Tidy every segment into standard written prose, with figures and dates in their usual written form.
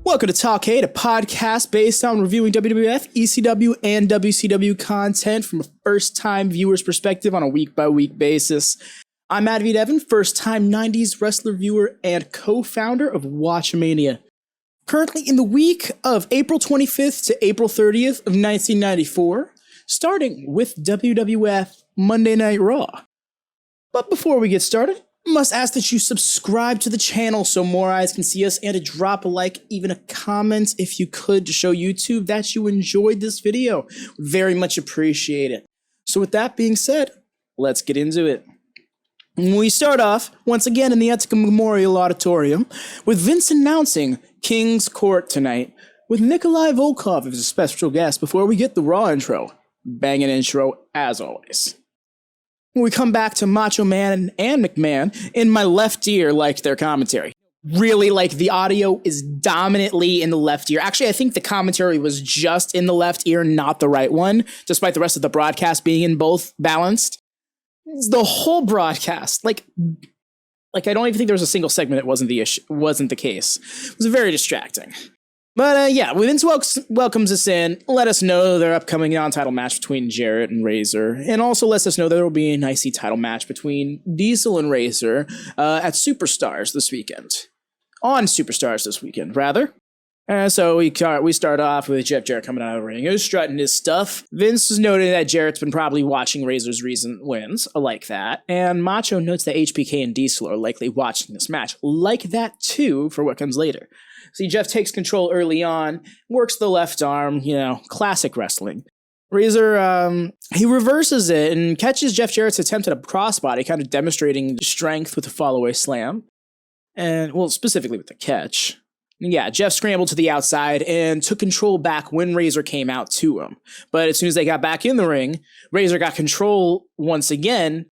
Welcome to Talkkcade, a podcast based on reviewing WWF, ECW, and WCW content from a first-time viewer's perspective on a week-by-week basis. I'm AdvyDeven, first-time 90s wrestler viewer and co-founder of WatchaMania. Currently in the week of April 25th to April 30th of 1994, starting with WWF Monday Night Raw. But before we get started, I must ask that you subscribe to the channel so more eyes can see us, and to drop a like, even a comment if you could, to show YouTube that you enjoyed this video. Very much appreciate it. So with that being said, let's get into it. We start off, once again, in the Etika Memorial Auditorium, with Vince announcing King's Court tonight, with Nikolai Volkov as a special guest before we get the Raw intro. Banging intro, as always. When we come back to Macho Man and McMahon, in my left ear liked their commentary. Really, like, the audio is dominantly in the left ear. Actually, I think the commentary was just in the left ear, not the right one, despite the rest of the broadcast being in both balanced. The whole broadcast, like I don't even think there was a single segment that wasn't the case. It was very distracting. But yeah, Vince welcomes us in, let us know their upcoming non-title match between Jarrett and Razor, and also lets us know there will be an IC title match between Diesel and Razor at Superstars this weekend. On Superstars this weekend, rather. So we start off with Jeff Jarrett coming out of the ring, strutting his stuff. Vince is noting that Jarrett's been probably watching Razor's recent wins, like that, and Macho notes that HBK and Diesel are likely watching this match, like that too, for what comes later. See, Jeff takes control early on, works the left arm, classic wrestling. Razor, he reverses it and catches Jeff Jarrett's attempt at a crossbody, kind of demonstrating strength with a follow-away slam. And, well, specifically with the catch. Yeah, Jeff scrambled to the outside and took control back when Razor came out to him. But as soon as they got back in the ring, Razor got control once again,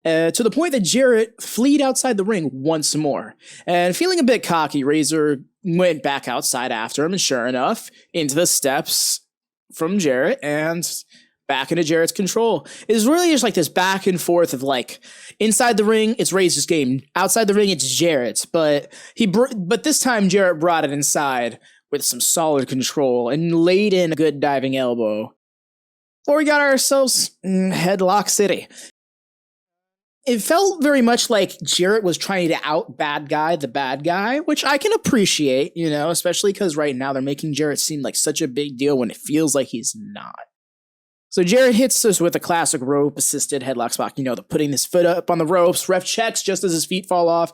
to the point that Jarrett fleed outside the ring once more. And feeling a bit cocky, Razor went back outside after him, and sure enough, into the steps from Jarrett and back into Jarrett's control. It's really just like this back and forth of, like, inside the ring, it's Razor's game. Outside the ring, it's Jarrett's. But this time, Jarrett brought it inside with some solid control and laid in a good diving elbow. Or we got ourselves Headlock City. It felt very much like Jarrett was trying to out bad guy the bad guy, which I can appreciate, especially because right now they're making Jarrett seem like such a big deal when it feels like he's not. So Jarrett hits us with a classic rope-assisted headlock spot, the putting his foot up on the ropes, ref checks just as his feet fall off,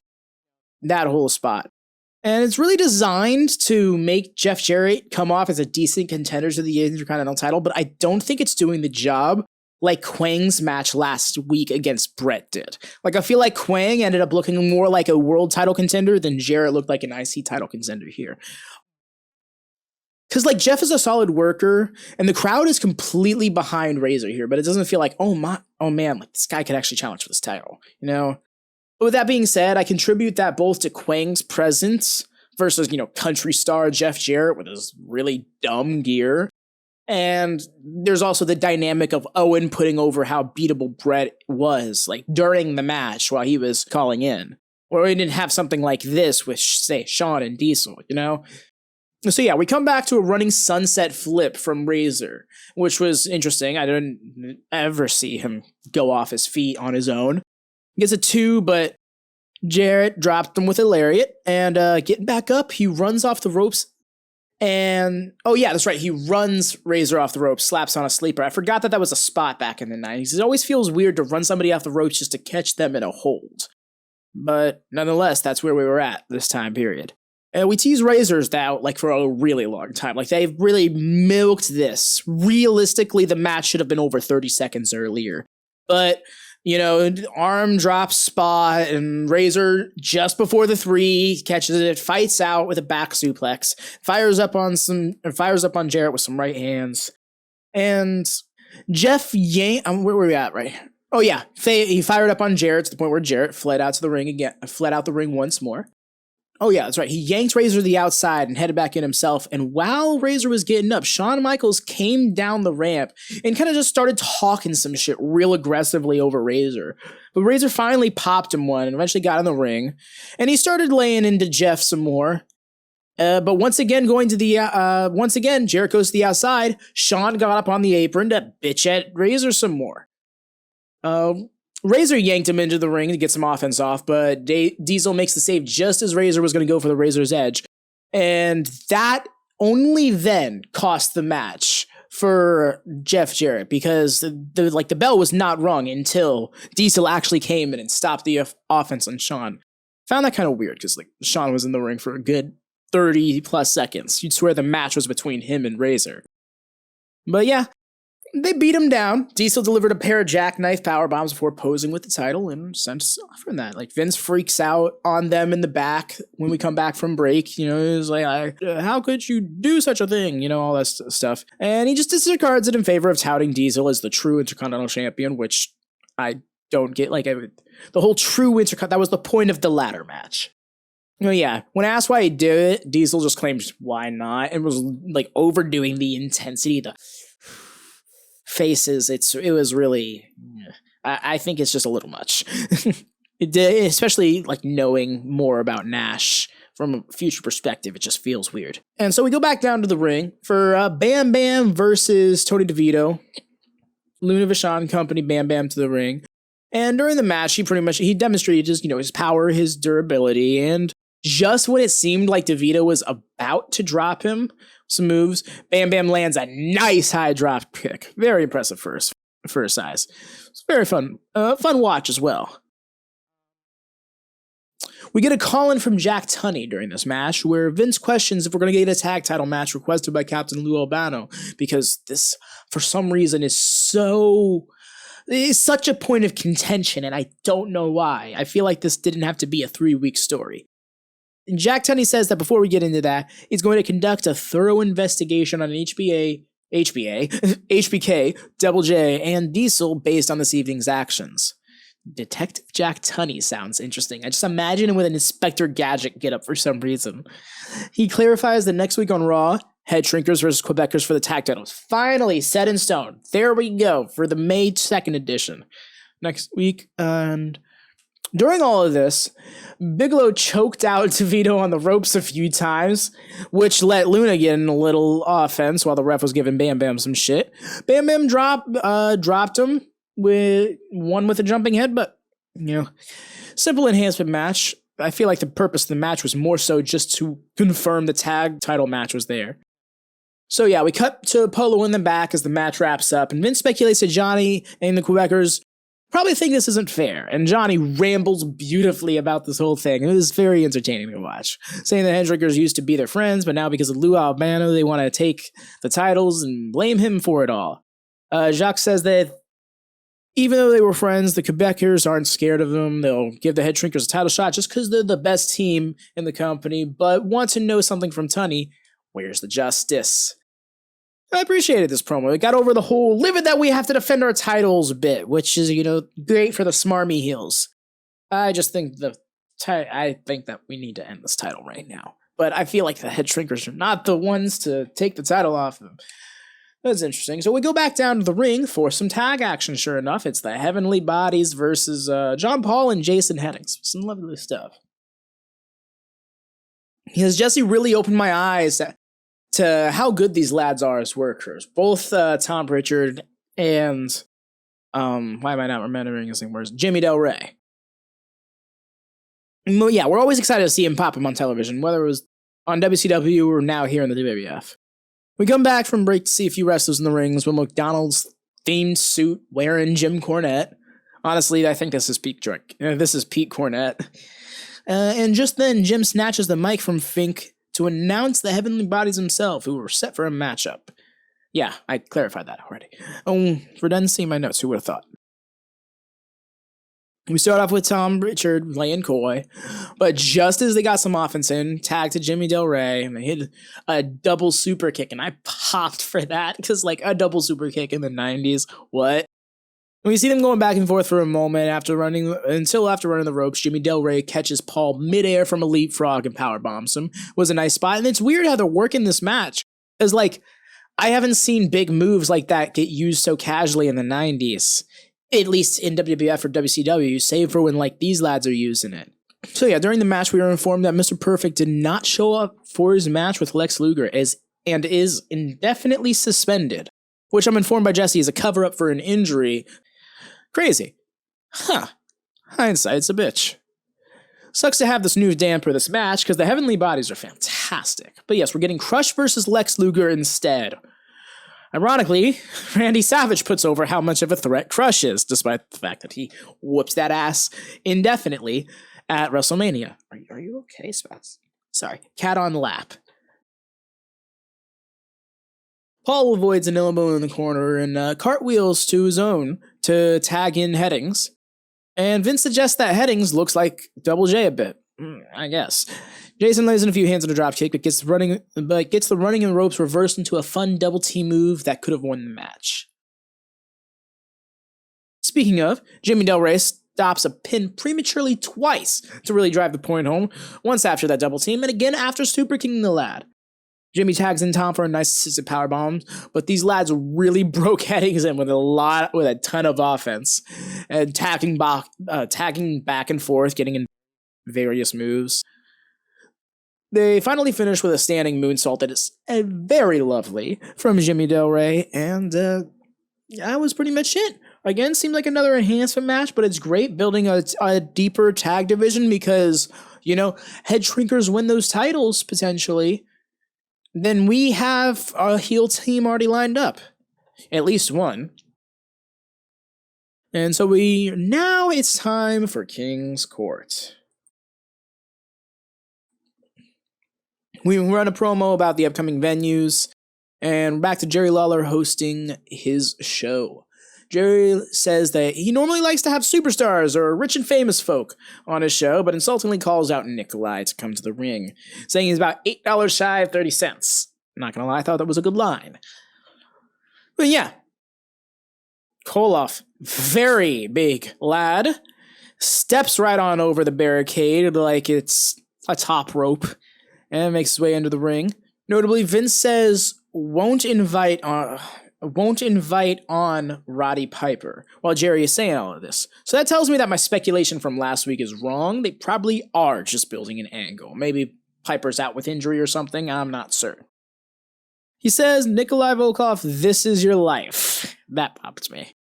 that whole spot. And it's really designed to make Jeff Jarrett come off as a decent contender to the Intercontinental title, but I don't think it's doing the job like Quang's match last week against Brett did. Like, I feel like Quang ended up looking more like a world title contender than Jarrett looked like an IC title contender here. Because, like, Jeff is a solid worker, and the crowd is completely behind Razor here, but it doesn't feel like, oh man, like, this guy could actually challenge for this title, But with that being said, I contribute that both to Quang's presence versus, country star Jeff Jarrett with his really dumb gear. And there's also the dynamic of Owen putting over how beatable Brett was, like, during the match while he was calling in. Or we didn't have something like this with, say, Shawn and Diesel, So yeah, we come back to a running sunset flip from Razor, which was interesting. I didn't ever see him go off his feet on his own. He gets a 2, but Jarrett dropped him with a lariat, and getting back up, he runs off the ropes. And, oh yeah, that's right, he runs Razor off the ropes, slaps on a sleeper. I forgot that was a spot back in the 90s. It always feels weird to run somebody off the ropes just to catch them in a hold. But nonetheless, that's where we were at this time period. And we tease Razor's out, like, for a really long time. Like, they've really milked this. Realistically, the match should have been over 30 seconds earlier. But, arm drop spot, and Razor, just before the 3, catches it, fights out with a back suplex, fires up on Jarrett with some right hands. And Jeff where were we at, right? Oh yeah, he fired up on Jarrett to the point where Jarrett fled out the ring once more. Oh yeah, that's right. He yanked Razor to the outside and headed back in himself. And while Razor was getting up, Shawn Michaels came down the ramp and kind of just started talking some shit real aggressively over Razor. But Razor finally popped him one and eventually got in the ring. And he started laying into Jeff some more. But once again, Jarrett goes to the outside. Shawn got up on the apron to bitch at Razor some more. Razor yanked him into the ring to get some offense off, but Diesel makes the save just as Razor was going to go for the Razor's Edge. And that only then cost the match for Jeff Jarrett, because the bell was not rung until Diesel actually came in and stopped the offense on Shawn. Found that kind of weird, because Shawn was in the ring for a good 30 plus seconds. You'd swear the match was between him and Razor. But yeah, they beat him down. Diesel delivered a pair of jackknife power bombs before posing with the title and sent us off from that. Vince freaks out on them in the back when we come back from break. He's like, how could you do such a thing? All that stuff. And he just disregards it in favor of touting Diesel as the true Intercontinental Champion, which I don't get. The whole true Intercontinental, that was the point of the ladder match. Yeah, when asked why he did it, Diesel just claimed why not, and was overdoing the intensity, the faces. It was really, I think it's just a little much. Especially knowing more about Nash from a future perspective, it just feels weird. And so we go back down to the ring for Bam Bam versus Tony DeVito. Luna Vachon accompanied Bam Bam to the ring. And during the match, he demonstrated his power, his durability, and just when it seemed like DeVito was about to drop him some moves, Bam Bam lands a nice high drop kick. Very impressive for his size. It's very fun watch as well. We get a call-in from Jack Tunney during this match, where Vince questions if we're going to get a tag title match requested by Captain Lou Albano, because this, for some reason, is such a point of contention, and I don't know why. I feel like this didn't have to be a 3-week story. And Jack Tunney says that before we get into that, he's going to conduct a thorough investigation on HBK, Double J, and Diesel based on this evening's actions. Detective Jack Tunney sounds interesting. I just imagine him with an Inspector Gadget getup for some reason. He clarifies that next week on Raw, Head Shrinkers versus Quebecers for the tag titles. Finally set in stone. There we go for the May 2nd edition. Next week, and during all of this, Bigelow choked out DeVito on the ropes a few times, which let Luna get in a little offense while the ref was giving Bam Bam some shit. Bam Bam dropped him with a jumping head, but simple enhancement match. I feel like the purpose of the match was more so just to confirm the tag title match was there. So yeah, we cut to Polo in the back as the match wraps up, and Vince speculates that Johnny and the Quebecers probably think this isn't fair, and Johnny rambles beautifully about this whole thing. It was very entertaining to watch, saying the Headshrinkers used to be their friends, but now because of Lou Albano, they want to take the titles and blame him for it all. Jacques says that even though they were friends, the Quebecers aren't scared of them. They'll give the Headshrinkers a title shot just because they're the best team in the company, but want to know something from Tunney. Where's the justice? I appreciated this promo. It got over the whole livid that we have to defend our titles bit, which is, great for the smarmy heels. I just think I think that we need to end this title right now. But I feel like the Headshrinkers are not the ones to take the title off them. That's interesting. So we go back down to the ring for some tag action. Sure enough, it's the Heavenly Bodies versus John Paul and Jason Heddings. Some lovely stuff. Because Jesse really opened my eyes to how good these lads are as workers. Both Tom Pritchard and why am I not remembering his name? Where's Jimmy Del Rey? Well, yeah, we're always excited to see him pop him on television, whether it was on WCW or now here in the WWF. We come back from break to see a few wrestlers in the rings. Will McDonald's themed suit wearing Jim Cornette. Honestly, I think this is Pete Cornette. And just then, Jim snatches the mic from Fink to announce the Heavenly Bodies himself, who were set for a matchup. Yeah, I clarified that already. Oh, for done seeing my notes, who would have thought? We start off with Tom Pritchard laying coy, but just as they got some offense in, tag to Jimmy Del Rey, and they hit a double super kick, and I popped for that, because a double super kick in the 90s, what? And we see them going back and forth for a moment after running the ropes. Jimmy Del Rey catches Paul midair from a leapfrog and power bombs him. Was a nice spot, and it's weird how they're working this match, because I haven't seen big moves like that get used so casually in the 90s. At least in WWF or WCW, save for when these lads are using it. So yeah, during the match, we were informed that Mr. Perfect did not show up for his match with Lex Luger and is indefinitely suspended, which I'm informed by Jesse is a cover-up for an injury. Crazy. Huh. Hindsight's a bitch. Sucks to have this new damper this match, because the Heavenly Bodies are fantastic. But yes, we're getting Crush versus Lex Luger instead. Ironically, Randy Savage puts over how much of a threat Crush is, despite the fact that he whoops that ass indefinitely at WrestleMania. Are you okay, Spaz? Sorry. Cat on lap. Paul avoids an elbow in the corner and cartwheels to his own to tag in Heddings. And Vince suggests that Heddings looks like Double J a bit. I guess. Jason lays in a few hands on a dropkick, but gets the running and ropes reversed into a fun double team move that could have won the match. Speaking of, Jimmy Del Rey stops a pin prematurely twice to really drive the point home, once after that double team, and again after super kicking the lad. Jimmy tags in Tom for a nice assisted powerbomb, but these lads really broke Heddings in with a ton of offense, and tagging back and forth, getting in various moves. They finally finish with a standing moonsault that is very lovely from Jimmy Del Rey, and that was pretty much it. Again, seemed like another enhancement match, but it's great building a deeper tag division because, head shrinkers win those titles, potentially. Then we have a heel team already lined up. At least one. And so now it's time for King's Court. We run a promo about the upcoming venues, and we're back to Jerry Lawler hosting his show. Jerry says that he normally likes to have superstars or rich and famous folk on his show, but insultingly calls out Nikolai to come to the ring, saying he's about $8 shy of 30 cents. Not gonna lie, I thought that was a good line. But yeah, Koloff, very big lad, steps right on over the barricade like it's a top rope and makes his way into the ring. Notably, Vince says won't invite on Roddy Piper, while Jerry is saying all of this. So that tells me that my speculation from last week is wrong. They probably are just building an angle. Maybe Piper's out with injury or something, I'm not certain. He says, Nikolai Volkov, this is your life. That popped me.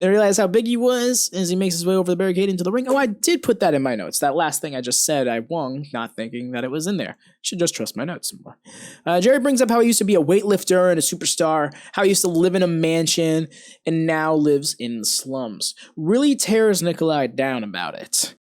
I realized how big he was as he makes his way over the barricade into the ring. Oh, I did put that in my notes. That last thing I just said, I won, not thinking that it was in there. Should just trust my notes some more. Jerry brings up how he used to be a weightlifter and a superstar, how he used to live in a mansion, and now lives in the slums. Really tears Nikolai down about it.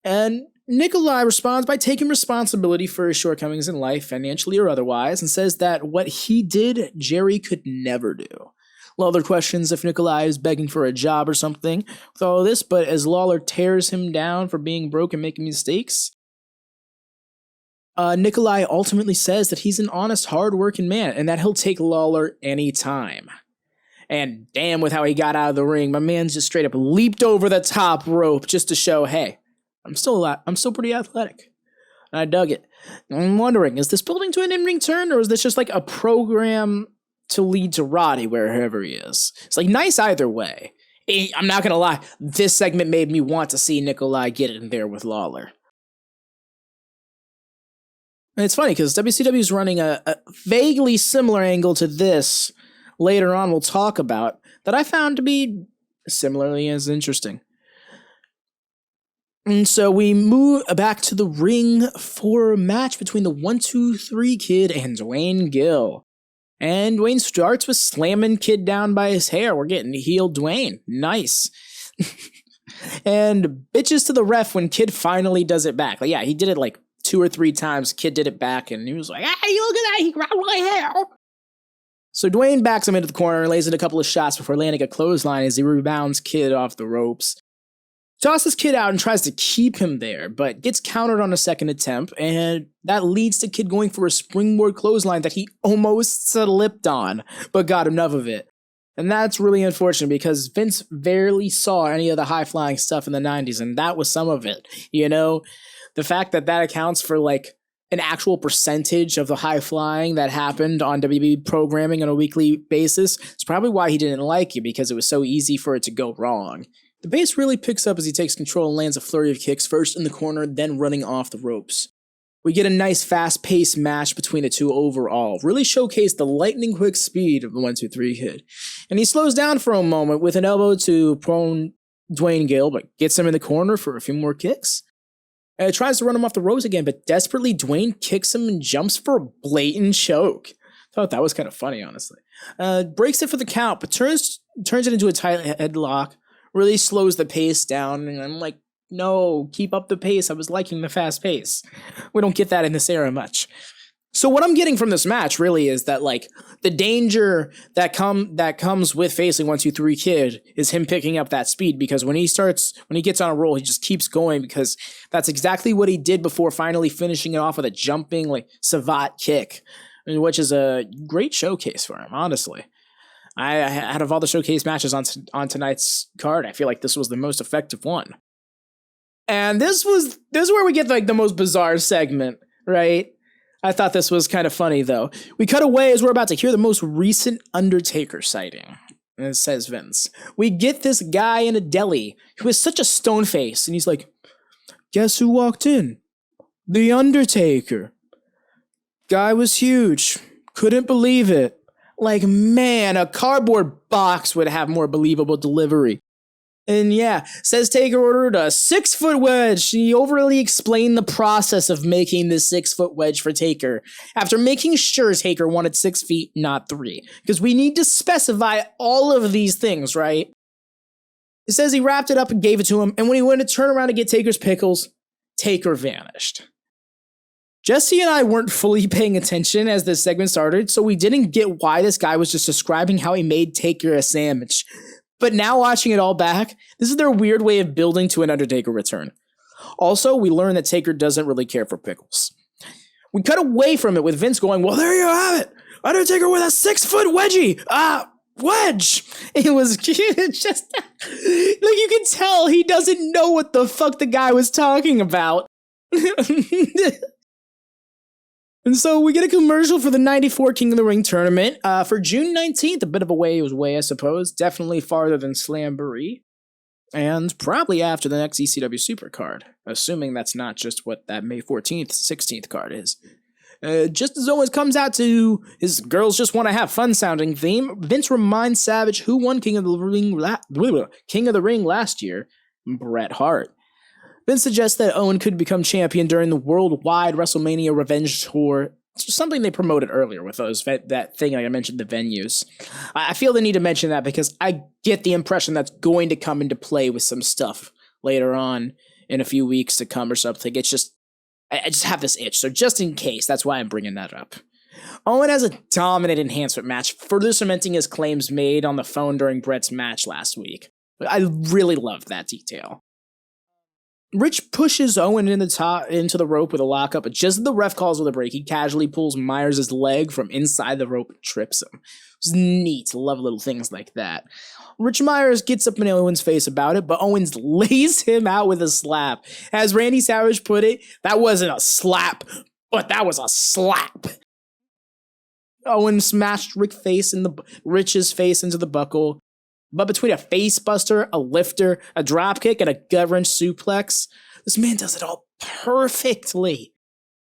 And Nikolai responds by taking responsibility for his shortcomings in life, financially or otherwise, and says that what he did, Jerry could never do. Lawler questions if Nikolai is begging for a job or something with all of this, but as Lawler tears him down for being broke and making mistakes, Nikolai ultimately says that he's an honest, hard-working man and that he'll take Lawler anytime. And damn with how he got out of the ring, my man's just straight up leaped over the top rope just to show, hey, I'm still pretty athletic. And I dug it. I'm wondering, is this building to an in-ring turn, or is this just like a program to lead to Roddy wherever he is? It's like nice either way. I'm not gonna lie, this segment made me want to see Nikolai get in there with Lawler. And it's funny because WCW is running a vaguely similar angle to this later on we'll talk about that I found to be similarly as interesting. And so we move back to the ring for a match between the 1-2-3 Kid and Duane Gill. And Duane starts with slamming Kid down by his hair. We're getting heel Duane. Nice. And bitches to the ref when Kid finally does it back. Like, yeah, he did it like 2 or 3 times. Kid did it back, and he was like, hey, look at that. He grabbed my hair. So Duane backs him into the corner and lays in a couple of shots before landing a clothesline as he rebounds Kid off the ropes. Tosses Kid out and tries to keep him there, but gets countered on a second attempt, and that leads to Kid going for a springboard clothesline that he almost slipped on, but got enough of it. And that's really unfortunate because Vince barely saw any of the high-flying stuff in the 90s, and that was some of it. The fact that accounts for like an actual percentage of the high-flying that happened on WWE programming on a weekly basis is probably why he didn't like it, because it was so easy for it to go wrong. The pace really picks up as he takes control and lands a flurry of kicks, first in the corner, then running off the ropes. We get a nice fast-paced match between the two overall, really showcased the lightning-quick speed of the 1-2-3 Kid. And he slows down for a moment with an elbow to prone Duane Gill, but gets him in the corner for a few more kicks. And tries to run him off the ropes again, but desperately Duane kicks him and jumps for a blatant choke. Thought that was kind of funny, honestly. Breaks it for the count, but turns it into a tight headlock, really slows the pace down, and I'm like, no, keep up the pace. I was liking the fast pace. We don't get that in this era much. So what I'm getting from this match really is that, like, the danger that comes with facing 1-2-3 Kid is him picking up that speed, because when he gets on a roll, he just keeps going, because that's exactly what he did before finally finishing it off with a jumping, like, savate kick, which is a great showcase for him, honestly. Out of all the showcase matches on tonight's card, I feel like this was the most effective one. And this is where we get, like, the most bizarre segment, right? I thought this was kind of funny, though. We cut away as we're about to hear the most recent Undertaker sighting, says Vince. We get this guy in a deli who has such a stone face, and he's like, guess who walked in? The Undertaker. Guy was huge. Couldn't believe it. Like, man, a cardboard box would have more believable delivery. And yeah, says Taker ordered a 6-foot wedge. He overly explained the process of making this 6-foot wedge for Taker, after making sure Taker wanted 6 feet, not 3. Because we need to specify all of these things, right? It says he wrapped it up and gave it to him, and when he went to turn around to get Taker's pickles, Taker vanished. Jesse and I weren't fully paying attention as this segment started, so we didn't get why this guy was just describing how he made Taker a sandwich. But now watching it all back, this is their weird way of building to an Undertaker return. Also, we learn that Taker doesn't really care for pickles. We cut away from it with Vince going, well, there you have it. Undertaker with a 6-foot wedge. It was just, like, you can tell he doesn't know what the fuck the guy was talking about. And so we get a commercial for the 94 King of the Ring tournament for June 19th. A bit of a way, I suppose. Definitely farther than Slamboree. And probably after the next ECW Supercard. Assuming that's not just what that May 14th, 16th card is. Just as Owen comes out to his girls just want to have fun sounding theme, Vince reminds Savage who won King of the Ring last year, Bret Hart. Vince suggests that Owen could become champion during the worldwide WrestleMania Revenge Tour, something they promoted earlier with that thing I mentioned, the venues. I feel the need to mention that because I get the impression that's going to come into play with some stuff later on in a few weeks to come or something. It's just, I just have this itch, so just in case, that's why I'm bringing that up. Owen has a dominant enhancement match, further cementing his claims made on the phone during Bret's match last week. I really love that detail. Rich pushes Owen into the rope with a lockup, but just as the ref calls with a break, he casually pulls Myers' leg from inside the rope and trips him. It's neat. Love little things like that. Rich Myers gets up in Owen's face about it, but Owens lays him out with a slap. As Randy Savage put it, that wasn't a slap, but that was a slap. Owen smashed Rich's face into the buckle. But between a face buster, a lifter, a dropkick, and a gut-wrench suplex, this man does it all perfectly.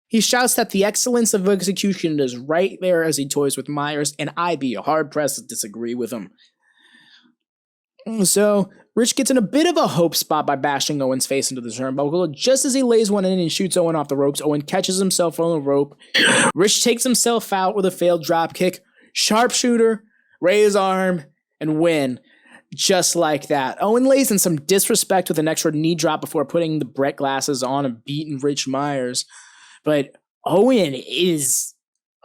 He shouts that the excellence of execution is right there as he toys with Myers, and I'd be hard-pressed to disagree with him. So, Rich gets in a bit of a hope spot by bashing Owen's face into the turnbuckle. Just as he lays one in and shoots Owen off the ropes, Owen catches himself on the rope. Rich takes himself out with a failed dropkick, sharpshooter, raise arm, and win. Just like that. Owen lays in some disrespect with an extra knee drop before putting the Bret glasses on and beating Rich Myers. But Owen is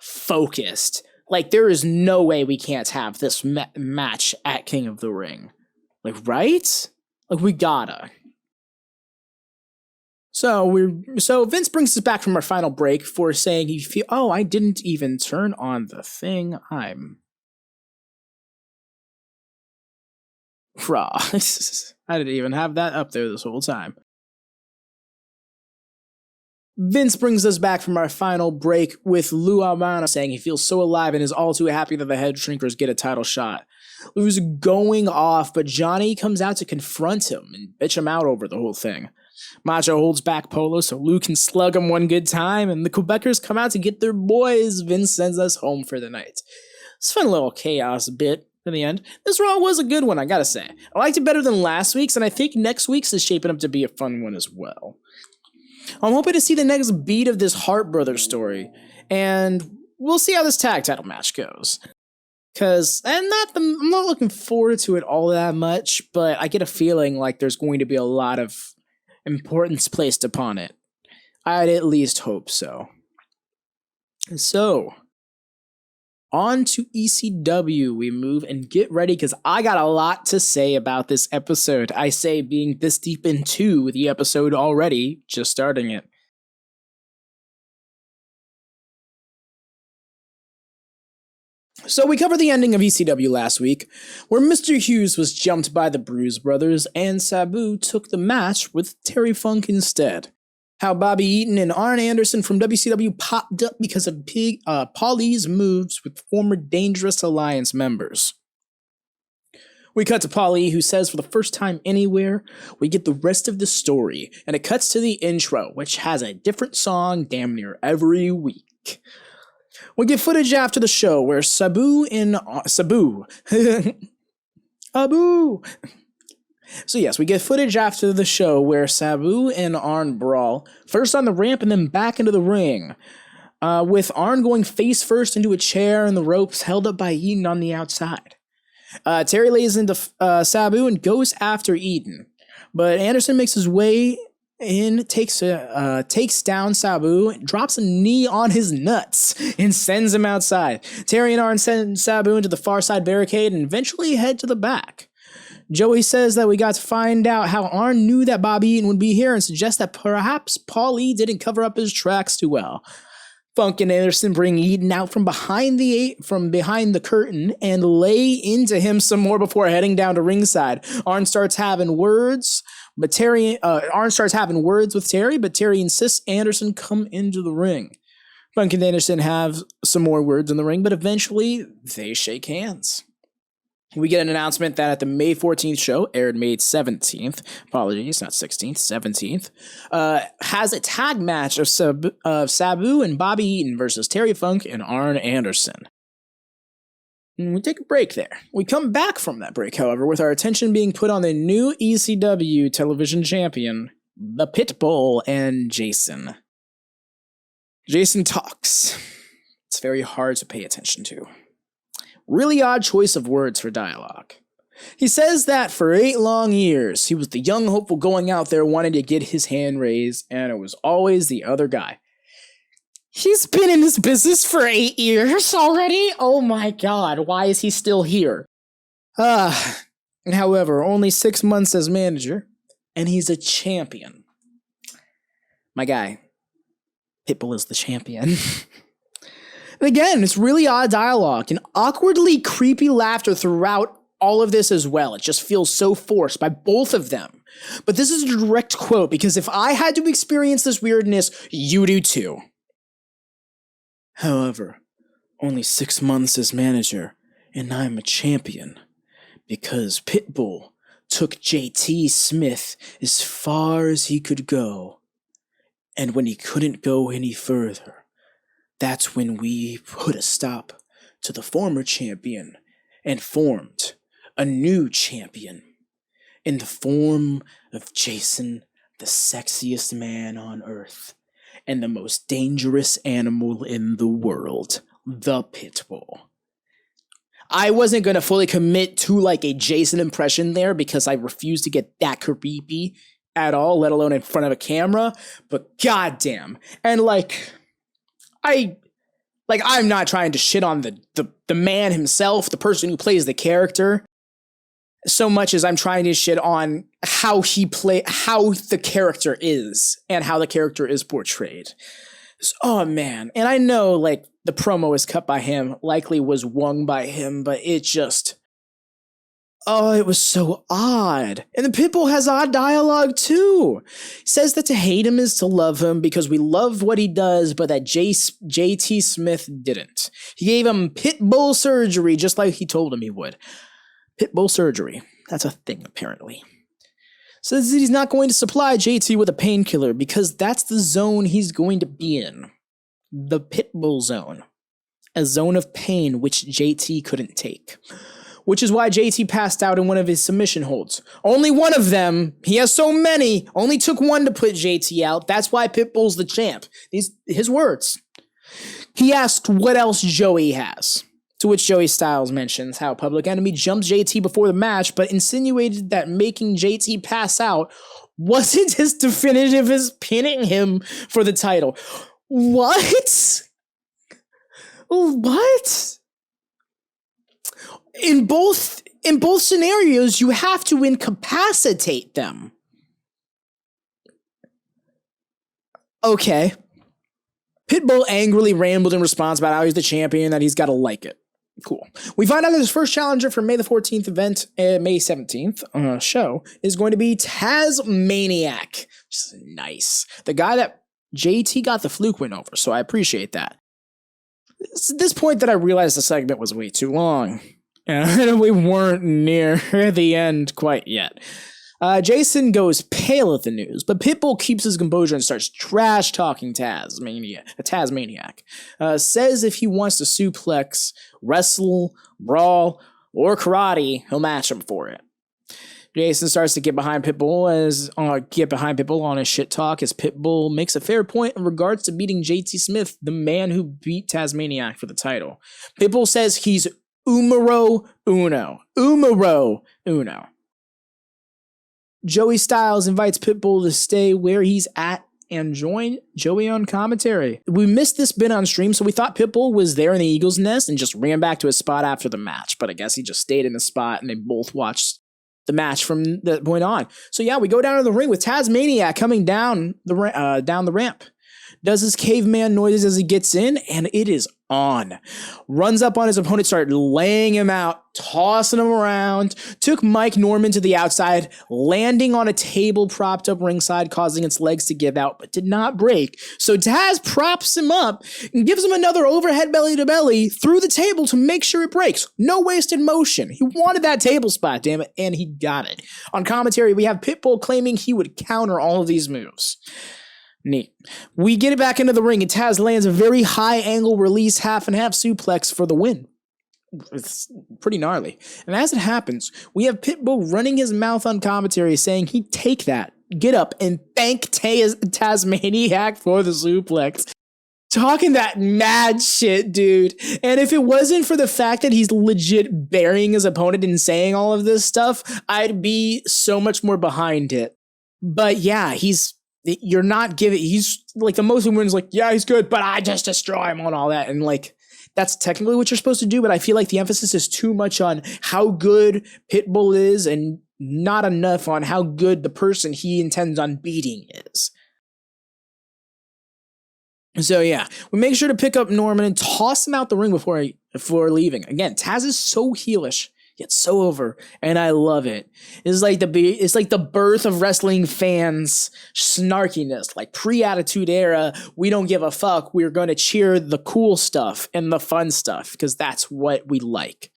focused. Like, there is no way we can't have this match at King of the Ring. Like, right? Like, we gotta. So Vince brings us back from our final break for saying I didn't even turn on the thing. I'm Raw. I didn't even have that up there this whole time. Vince brings us back from our final break with Lou Albano saying he feels so alive and is all too happy that the Head Shrinkers get a title shot. Lou's going off, but Johnny comes out to confront him and bitch him out over the whole thing. Macho holds back Polo so Lou can slug him one good time, and the Quebecers come out to get their boys. Vince sends us home for the night. It's a fun little chaos bit in the end. This Raw was a good one, I gotta say. I liked it better than last week's, and I think next week's is shaping up to be a fun one as well. I'm hoping to see the next beat of this Hart Brothers story, and we'll see how this tag title match goes. Because I'm not looking forward to it all that much, but I get a feeling like there's going to be a lot of importance placed upon it. I'd at least hope so. So, on to ECW we move, and get ready because I got a lot to say about this episode. I say being this deep into the episode already, just starting it. So we covered the ending of ECW last week, where Mr. Hughes was jumped by the Bruise brothers and Sabu took the match with Terry Funk instead. How Bobby Eaton and Arn Anderson from WCW popped up because of Paulie's moves with former Dangerous Alliance members. We cut to Paulie, who says for the first time anywhere, we get the rest of the story, and it cuts to the intro, which has a different song damn near every week. We get footage after the show where Sabu. So yes, we get footage after the show where Sabu and Arn brawl, first on the ramp and then back into the ring, with Arn going face first into a chair and the ropes held up by Eaton on the outside. Terry lays into Sabu and goes after Eaton, but Anderson makes his way in, takes down Sabu, drops a knee on his nuts, and sends him outside. Terry and Arn send Sabu into the far side barricade and eventually head to the back. Joey says that we got to find out how Arn knew that Bobby Eaton would be here and suggests that perhaps Paulie didn't cover up his tracks too well. Funk and Anderson bring Eaton out from behind the curtain and lay into him some more before heading down to ringside. Arn starts having words with Terry, but Terry insists Anderson come into the ring. Funk and Anderson have some more words in the ring, but eventually they shake hands. We get an announcement that at the May 14th show, aired May 17th, apologies, not 16th, 17th, has a tag match of Sabu and Bobby Eaton versus Terry Funk and Arn Anderson. And we take a break there. We come back from that break, however, with our attention being put on the new ECW television champion, the Pitbull, and Jason. Jason talks. It's very hard to pay attention to. Really odd choice of words for dialogue. He says that for 8 long years, he was the young hopeful going out there wanting to get his hand raised, and it was always the other guy. He's been in this business for 8 years already? Oh my god, why is he still here? However, only 6 months as manager, and he's a champion. My guy, Pitbull is the champion. And again, it's really odd dialogue and awkwardly creepy laughter throughout all of this as well. It just feels so forced by both of them. But this is a direct quote because if I had to experience this weirdness, you do too. However, only 6 months as manager, and I'm a champion because Pitbull took JT Smith as far as he could go. And when he couldn't go any further, that's when we put a stop to the former champion and formed a new champion in the form of Jason, the sexiest man on earth and the most dangerous animal in the world, the Pitbull. I wasn't going to fully commit to like a Jason impression there because I refuse to get that creepy at all, let alone in front of a camera, but goddamn. And I'm not trying to shit on the man himself, the person who plays the character, so much as I'm trying to shit on how the character is and how the character is portrayed. Oh man. And I know like the promo is cut by him, likely was wung by him, but it just, Oh, it was so odd. And the Pitbull has odd dialogue too. He says that to hate him is to love him because we love what he does, but that JT Smith didn't. He gave him Pitbull surgery just like he told him he would. Pitbull surgery. That's a thing, apparently. Says that he's not going to supply JT with a painkiller because that's the zone he's going to be in. The Pitbull zone. A zone of pain which JT couldn't take. Which is why JT passed out in one of his submission holds. Only one of them. He has so many. Only took one to put JT out. That's why Pitbull's the champ. His words. He asked what else Joey has. To which Joey Styles mentions how Public Enemy jumps JT before the match, but insinuated that making JT pass out wasn't as definitive as pinning him for the title. What? What? In both scenarios, you have to incapacitate them. Okay. Pitbull angrily rambled in response about how he's the champion, that he's got to like it. Cool. We find out that his first challenger for May the 14th event, May 17th show, is going to be Tazmaniac. Which is nice. The guy that JT got the fluke win over, so I appreciate that. It's at this point that I realized the segment was way too long. And we weren't near the end quite yet. Jason goes pale at the news, but Pitbull keeps his composure and starts trash-talking Tazmaniac. Says if he wants to suplex, wrestle, brawl, or karate, he'll match him for it. Jason starts to get behind Pitbull on his shit talk as Pitbull makes a fair point in regards to beating JT Smith, the man who beat Tazmaniac for the title. Pitbull says he's Umero Uno. Joey Styles invites Pitbull to stay where he's at and join Joey on commentary. We missed this bit on stream, so we thought Pitbull was there in the Eagle's Nest and just ran back to his spot after the match, but I guess he just stayed in the spot and they both watched the match from that point on. So yeah, we go down to the ring with Tazmaniac coming down the ramp. Does his caveman noises as he gets in, and it is on. Runs up on his opponent, started laying him out, tossing him around, took Mike Norman to the outside, landing on a table propped up ringside, causing its legs to give out, but did not break. So Taz props him up and gives him another overhead belly to belly through the table to make sure it breaks. No wasted motion. He wanted that table spot, damn it, and he got it. On commentary, we have Pitbull claiming he would counter all of these moves. Neat. We get it back into the ring, and Taz lands a very high angle release half and half suplex for the win. It's pretty gnarly. And as it happens, we have Pitbull running his mouth on commentary saying he'd take that, get up, and thank Tazmaniac for the suplex. Talking that mad shit, dude. And if it wasn't for the fact that he's legit burying his opponent and saying all of this stuff, I'd be so much more behind it. But yeah, he's like the most women's like, yeah, he's good, but I just destroy him on all that. And like, that's technically what you're supposed to do, but I feel like the emphasis is too much on how good Pitbull is and not enough on how good the person he intends on beating is. So yeah, we make sure to pick up Norman and toss him out the ring before leaving. Again, Taz is so heelish, yet so over, and I love it. It's like the birth of wrestling fans' snarkiness, like pre-Attitude Era. We don't give a fuck. We're going to cheer the cool stuff and the fun stuff because that's what we like.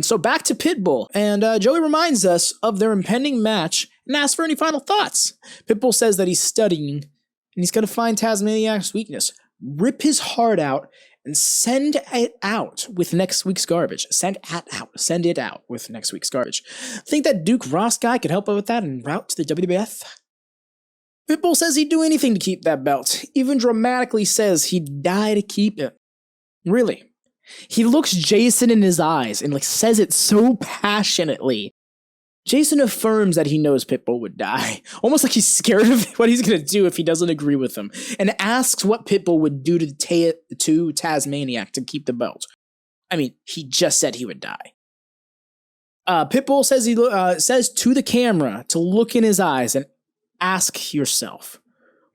So back to Pitbull, and Joey reminds us of their impending match and asks for any final thoughts. Pitbull says that he's studying, and he's going to find Tazmaniac's weakness, rip his heart out, and send it out with next week's garbage. Send it out with next week's garbage. Think that Duke Ross guy could help out with that en route to the WWF? Pitbull says he'd do anything to keep that belt. Even dramatically says he'd die to keep it. Really. He looks Jason in his eyes and says it so passionately. Jason affirms that he knows Pitbull would die, almost like he's scared of what he's going to do if he doesn't agree with him, and asks what Pitbull would do to Tazmaniac to keep the belt. I mean, he just said he would die. Pitbull says says to the camera to look in his eyes and ask yourself,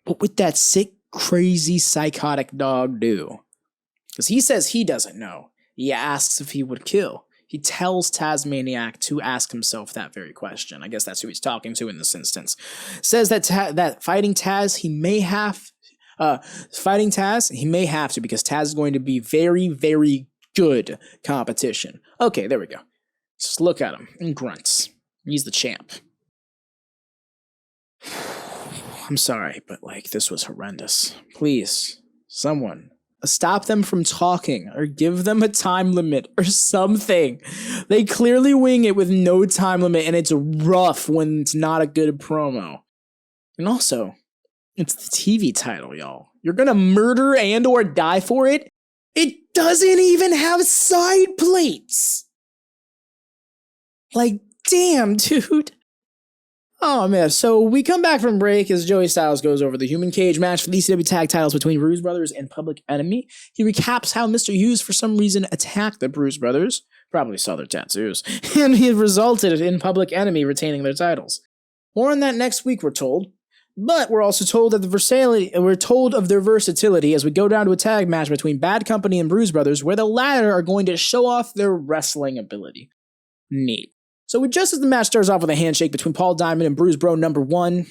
what would that sick, crazy, psychotic dog do? Because he says he doesn't know. He asks if he would kill. He tells Tazmaniac to ask himself that very question. I guess that's who he's talking to in this instance. Says that fighting Taz, he may have to because Taz is going to be very, very good competition. Okay, there we go. Just look at him and grunts. He's the champ. I'm sorry, but this was horrendous. Please, someone, stop them from talking or give them a time limit or something. They clearly wing it with no time limit, and it's rough when it's not a good promo. And also, it's the TV title, y'all. You're gonna murder and or die for it? It doesn't even have side plates! Damn, dude. Oh, man. So we come back from break as Joey Styles goes over the human cage match for the ECW tag titles between Bruise Brothers and Public Enemy. He recaps how Mr. Hughes, for some reason, attacked the Bruise Brothers. Probably saw their tattoos. And it resulted in Public Enemy retaining their titles. More on that next week, we're told. But we're also told of their versatility as we go down to a tag match between Bad Company and Bruise Brothers, where the latter are going to show off their wrestling ability. Neat. So just as the match starts off with a handshake between Paul Diamond and Bruise Bro number 1,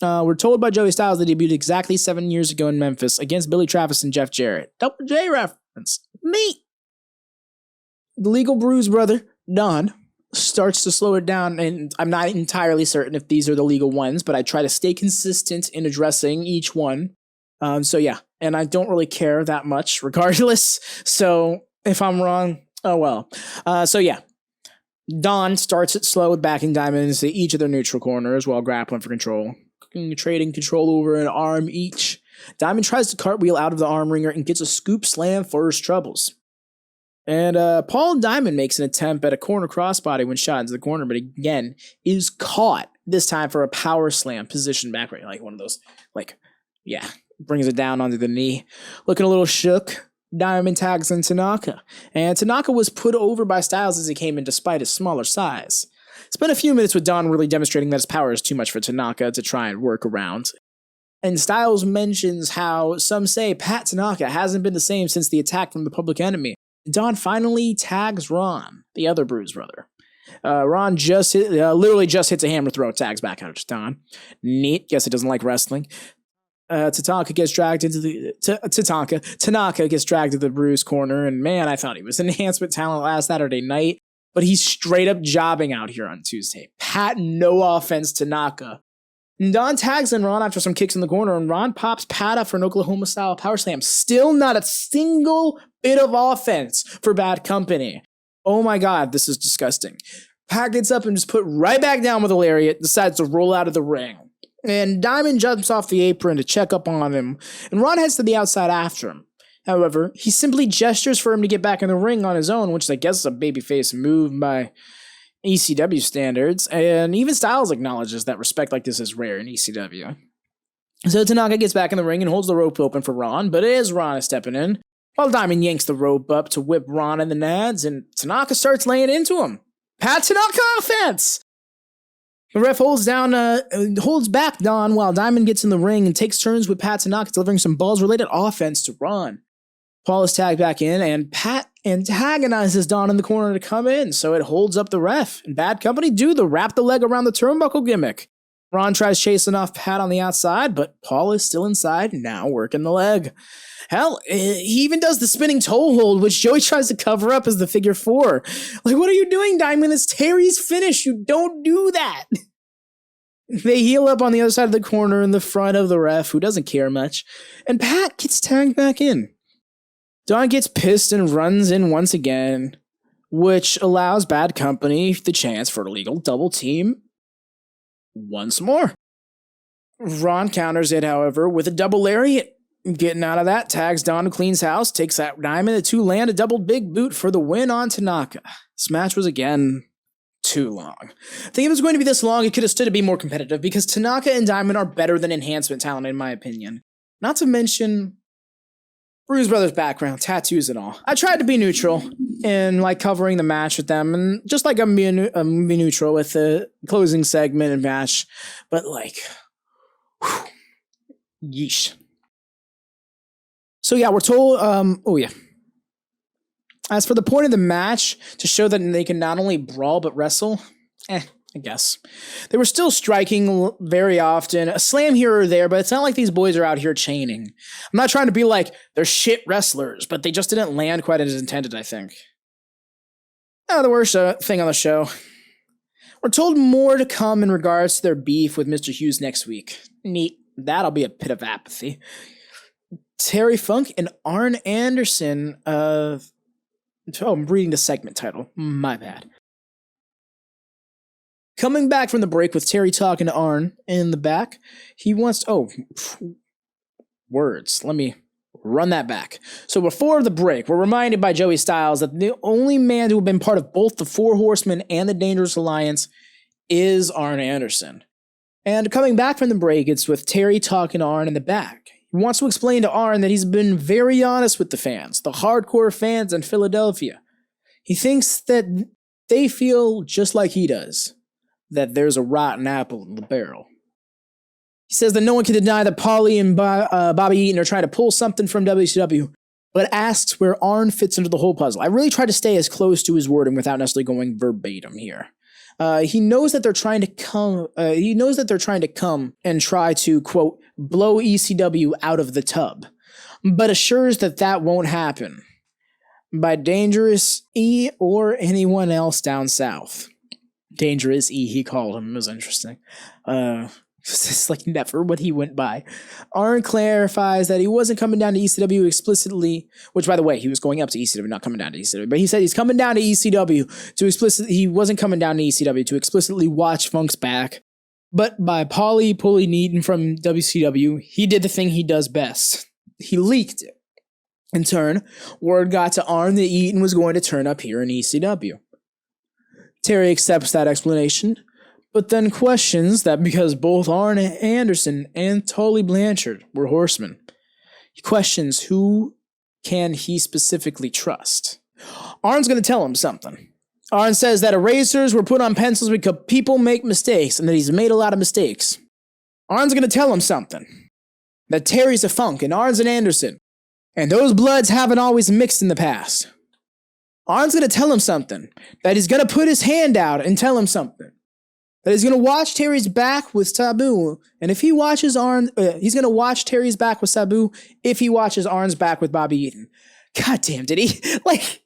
we're told by Joey Styles they debuted exactly 7 years ago in Memphis against Billy Travis and Jeff Jarrett. Double J reference. Neat. The legal Bruise brother, Don, starts to slow it down, and I'm not entirely certain if these are the legal ones, but I try to stay consistent in addressing each one. So yeah, and I don't really care that much regardless. So if I'm wrong, oh well. So yeah. Don starts it slow with backing Diamond into each of their neutral corners while grappling for control, trading control over an arm each. Diamond tries to cartwheel out of the arm ringer and gets a scoop slam for his troubles. And Paul Diamond makes an attempt at a corner crossbody when shot into the corner, but again is caught, this time for a power slam position back right, one of those, brings it down onto the knee. Looking a little shook, Diamond tags in Tanaka, and Tanaka was put over by Styles as he came in despite his smaller size. Spent a few minutes with Don really demonstrating that his power is too much for Tanaka to try and work around. And Styles mentions how some say Pat Tanaka hasn't been the same since the attack from the Public Enemy. Don finally tags Ron, the other Bruise brother. Ron literally just hits a hammer throw, tags back out to Don. Neat, guess he doesn't like wrestling. Tanaka gets dragged into the Tanaka gets dragged to the Bruise corner, and man, I thought he was an enhancement talent last Saturday night, but he's straight up jobbing out here on Tuesday. Pat, no offense, Tanaka. And Don tags in Ron after some kicks in the corner, and Ron pops Pat up for an Oklahoma-style power slam. Still not a single bit of offense for Bad Company. Oh my god, this is disgusting. Pat gets up and just put right back down with a lariat, decides to roll out of the ring. And Diamond jumps off the apron to check up on him, and Ron heads to the outside after him. However, he simply gestures for him to get back in the ring on his own, which I guess is a babyface move by ECW standards, and even Styles acknowledges that respect like this is rare in ECW. So Tanaka gets back in the ring and holds the rope open for Ron, but it is Ron stepping in, while Diamond yanks the rope up to whip Ron in the nads, and Tanaka starts laying into him. Pat Tanaka offense! The ref holds back Don while Diamond gets in the ring and takes turns with Pat Tanaka delivering some balls-related offense to Ron. Paul is tagged back in, and Pat antagonizes Don in the corner to come in, so it holds up the ref. And Bad Company do the wrap the leg around the turnbuckle gimmick. Ron tries chasing off Pat on the outside, but Paul is still inside, now working the leg. Hell, he even does the spinning toe hold, which Joey tries to cover up as the figure 4. What are you doing, Diamond? It's Terry's finish. You don't do that. They heal up on the other side of the corner in the front of the ref, who doesn't care much, and Pat gets tagged back in. Don gets pissed and runs in once again, which allows Bad Company the chance for a legal double team once more. Ron counters it, however, with a double lariat. Getting out of that, tags Don to cleans house, takes out Diamond, the two land a double big boot for the win on Tanaka. This match was again too long. I think if it was going to be this long, it could have stood to be more competitive because Tanaka and Diamond are better than enhancement talent in my opinion. Not to mention Bruise Brothers' background, tattoos and all. I tried to be neutral in covering the match with them, and just like I'm being neutral with the closing segment and match, but yeesh. So yeah, we're told, As for the point of the match, to show that they can not only brawl but wrestle, I guess. They were still striking very often, a slam here or there, but it's not like these boys are out here chaining. I'm not trying to be like, they're shit wrestlers, but they just didn't land quite as intended, I think. Now, the worst thing on the show. We're told more to come in regards to their beef with Mr. Hughes next week. Neat. That'll be a pit of apathy. Terry Funk and Arn Anderson, I'm reading the segment title. My bad. Coming back from the break with Terry talking to Arn in the back, he wants words. Let me run that back. So before the break, we're reminded by Joey Styles that the only man who had been part of both the Four Horsemen and the Dangerous Alliance is Arn Anderson. And coming back from the break, it's with Terry talking to Arn in the back. He wants to explain to Arn that he's been very honest with the fans, the hardcore fans in Philadelphia. He thinks that they feel just like he does, that there's a rotten apple in the barrel. He says that no one can deny that Paulie and Bobby Eaton are trying to pull something from WCW, but asks where Arn fits into the whole puzzle. I really try to stay as close to his wording without necessarily going verbatim here. He knows that they're trying to come. He knows that they're trying to come and try to, quote, blow ECW out of the tub, but assures that that won't happen by Dangerous E or anyone else down south. Dangerous E, he called him. It was interesting. It's like never what he went by. Arn clarifies that he wasn't coming down to ECW explicitly, which, by the way, he was going up to ECW, not coming down to ECW, but he said he's coming down to ECW to explicitly, he wasn't coming down to ECW to explicitly watch Funk's back, but by Paulie pulling Eaton from WCW, he did the thing he does best. He leaked it. In turn, word got to Arn that Eaton was going to turn up here in ECW. Terry accepts that explanation, but then questions that because both Arn Anderson and Tully Blanchard were horsemen, he questions who can he specifically trust. Arn's going to tell him something. Arn says that erasers were put on pencils because people make mistakes and that he's made a lot of mistakes. Arn's going to tell him something. That Terry's a Funk and Arn's an Anderson, and those bloods haven't always mixed in the past. Arn's going to tell him something. That he's going to put his hand out and tell him something. That he's going to watch Terry's back with Sabu. And if he watches Arn, he's going to watch Terry's back with Sabu if he watches Arn's back with Bobby Eaton. God damn, did he? Like,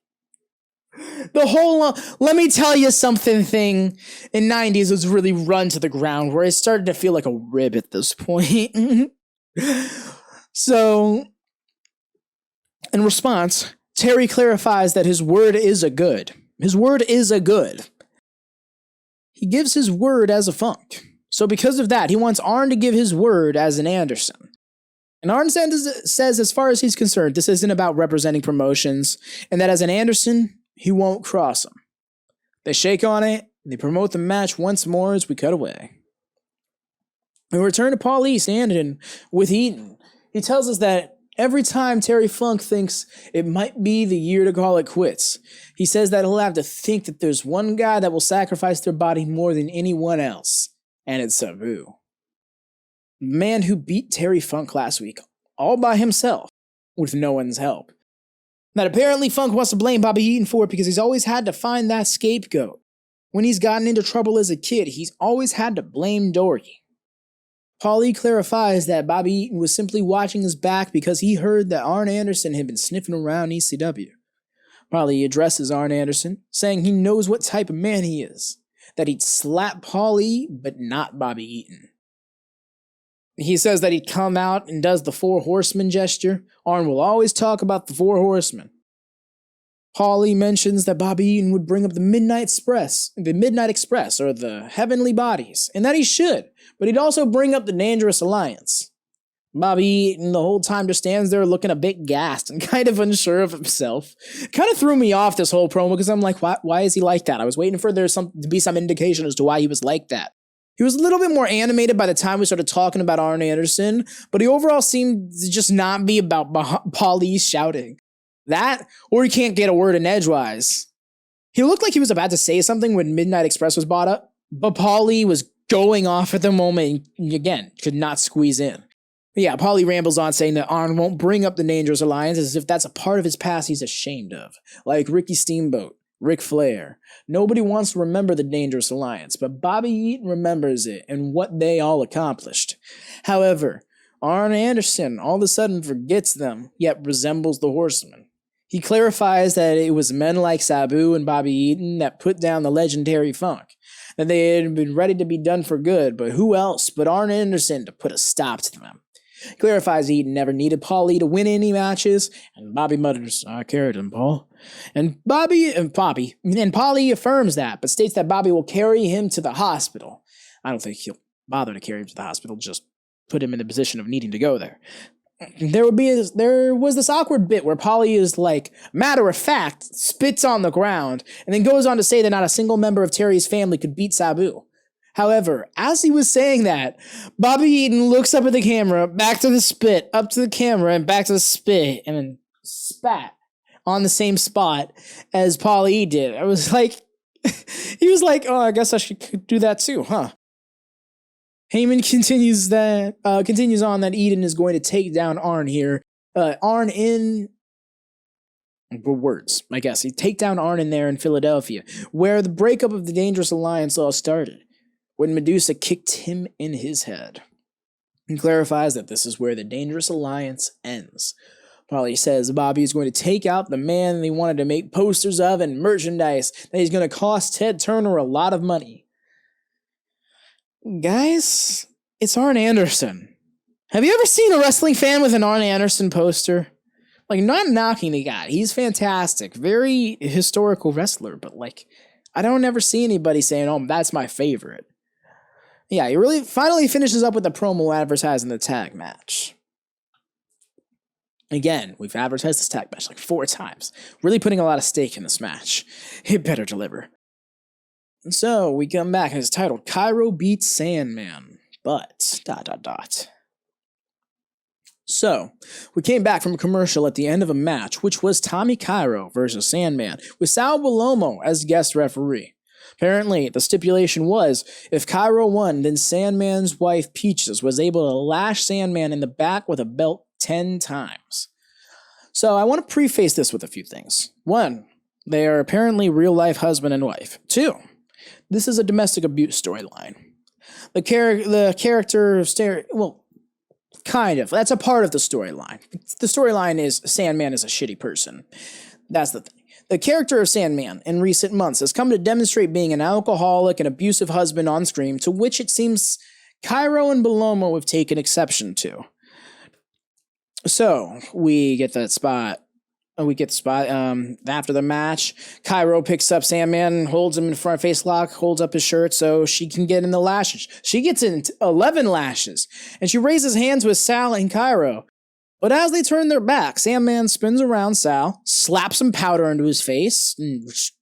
the whole, let me tell you something thing in 90s was really run to the ground where it started to feel like a rib at this point. So, in response, Terry clarifies that his word is a good. His word is a good. He gives his word as a Funk. So because of that, he wants Arn to give his word as an Anderson. And Arn says, as far as he's concerned, this isn't about representing promotions, and that as an Anderson, he won't cross him. They shake on it, and they promote the match once more as we cut away. We return to Paul East and with Eaton. He tells us that every time Terry Funk thinks it might be the year to call it quits, he says that he'll have to think that there's one guy that will sacrifice their body more than anyone else, and it's Sabu. The man who beat Terry Funk last week, all by himself, with no one's help. That apparently Funk wants to blame Bobby Eaton for it because he's always had to find that scapegoat. When he's gotten into trouble as a kid, he's always had to blame Dory. Paulie clarifies that Bobby Eaton was simply watching his back because he heard that Arn Anderson had been sniffing around ECW. Paulie addresses Arn Anderson, saying he knows what type of man he is, that he'd slap Paulie, but not Bobby Eaton. He says that he'd come out and does the Four Horsemen gesture. Arn will always talk about the Four Horsemen. Paulie mentions that Bobby Eaton would bring up the Midnight Express, or the Heavenly Bodies, and that he should, but he'd also bring up the Dangerous Alliance. Bobby Eaton the whole time just stands there looking a bit gassed and kind of unsure of himself. Kind of threw me off this whole promo because I'm like, why is he like that? I was waiting for there to be some indication as to why he was like that. He was a little bit more animated by the time we started talking about Arn Anderson, but he overall seemed to just not be about Paulie shouting. That, or he can't get a word in edgewise. He looked like he was about to say something when Midnight Express was brought up, but Paulie was going off at the moment and, again, could not squeeze in. Yeah, Paulie rambles on saying that Arn won't bring up the Dangerous Alliance as if that's a part of his past he's ashamed of. Like Ricky Steamboat, Ric Flair. Nobody wants to remember the Dangerous Alliance, but Bobby Eaton remembers it and what they all accomplished. However, Arn Anderson all of a sudden forgets them, yet resembles the Horsemen. He clarifies that it was men like Sabu and Bobby Eaton that put down the legendary Funk, that they had been ready to be done for good, but who else but Arn Anderson to put a stop to them? He clarifies Eaton never needed Paulie to win any matches, and Bobby mutters, "I carried him, Paul." And Paulie affirms that, but states that Bobby will carry him to the hospital. I don't think he'll bother to carry him to the hospital, just put him in the position of needing to go there. There was this awkward bit where Paulie is like, matter of fact, spits on the ground, and then goes on to say that not a single member of Terry's family could beat Sabu. However, as he was saying that, Bobby Eaton looks up at the camera, back to the spit, up to the camera, and back to the spit, and then spat on the same spot as Paulie did. I was like, he was like, oh, I guess I should do that too, huh? Heyman continues on that Eaton is going to take down Arn here. Arn in words, I guess. He'd take down Arn in there in Philadelphia, where the breakup of the Dangerous Alliance all started, when Medusa kicked him in his head. He clarifies that this is where the Dangerous Alliance ends. Paulie says Bobby is going to take out the man they wanted to make posters of and merchandise that he's going to cost Ted Turner a lot of money. Guys, it's Arn Anderson. Have you ever seen a wrestling fan with an Arn Anderson poster? Like, not knocking the guy. He's fantastic. Very historical wrestler, but like, I don't ever see anybody saying, oh, that's my favorite. Yeah, he really finally finishes up with the promo advertising the tag match. Again, we've advertised this tag match like 4 times. Really putting a lot of stake in this match. It better deliver. And so, we come back and it's titled Cairo Beats Sandman. But, ... So, we came back from a commercial at the end of a match, which was Tommy Cairo versus Sandman, with Sal Bellomo as guest referee. Apparently, the stipulation was, if Cairo won, then Sandman's wife Peaches was able to lash Sandman in the back with a belt 10 times. So, I want to preface this with a few things. 1, they are apparently real-life husband and wife. 2, this is a domestic abuse storyline. The character, kind of. That's a part of the storyline. The storyline is Sandman is a shitty person. That's the thing. The character of Sandman in recent months has come to demonstrate being an alcoholic and abusive husband on screen, to which it seems Cairo and Bellomo have taken exception to. So, we get the spot after the match. Cairo picks up Sandman, holds him in front face lock, holds up his shirt so she can get in the lashes. She gets in 11 lashes, and she raises hands with Sal and Cairo. But as they turn their back, Sandman spins around Sal, slaps some powder into his face, which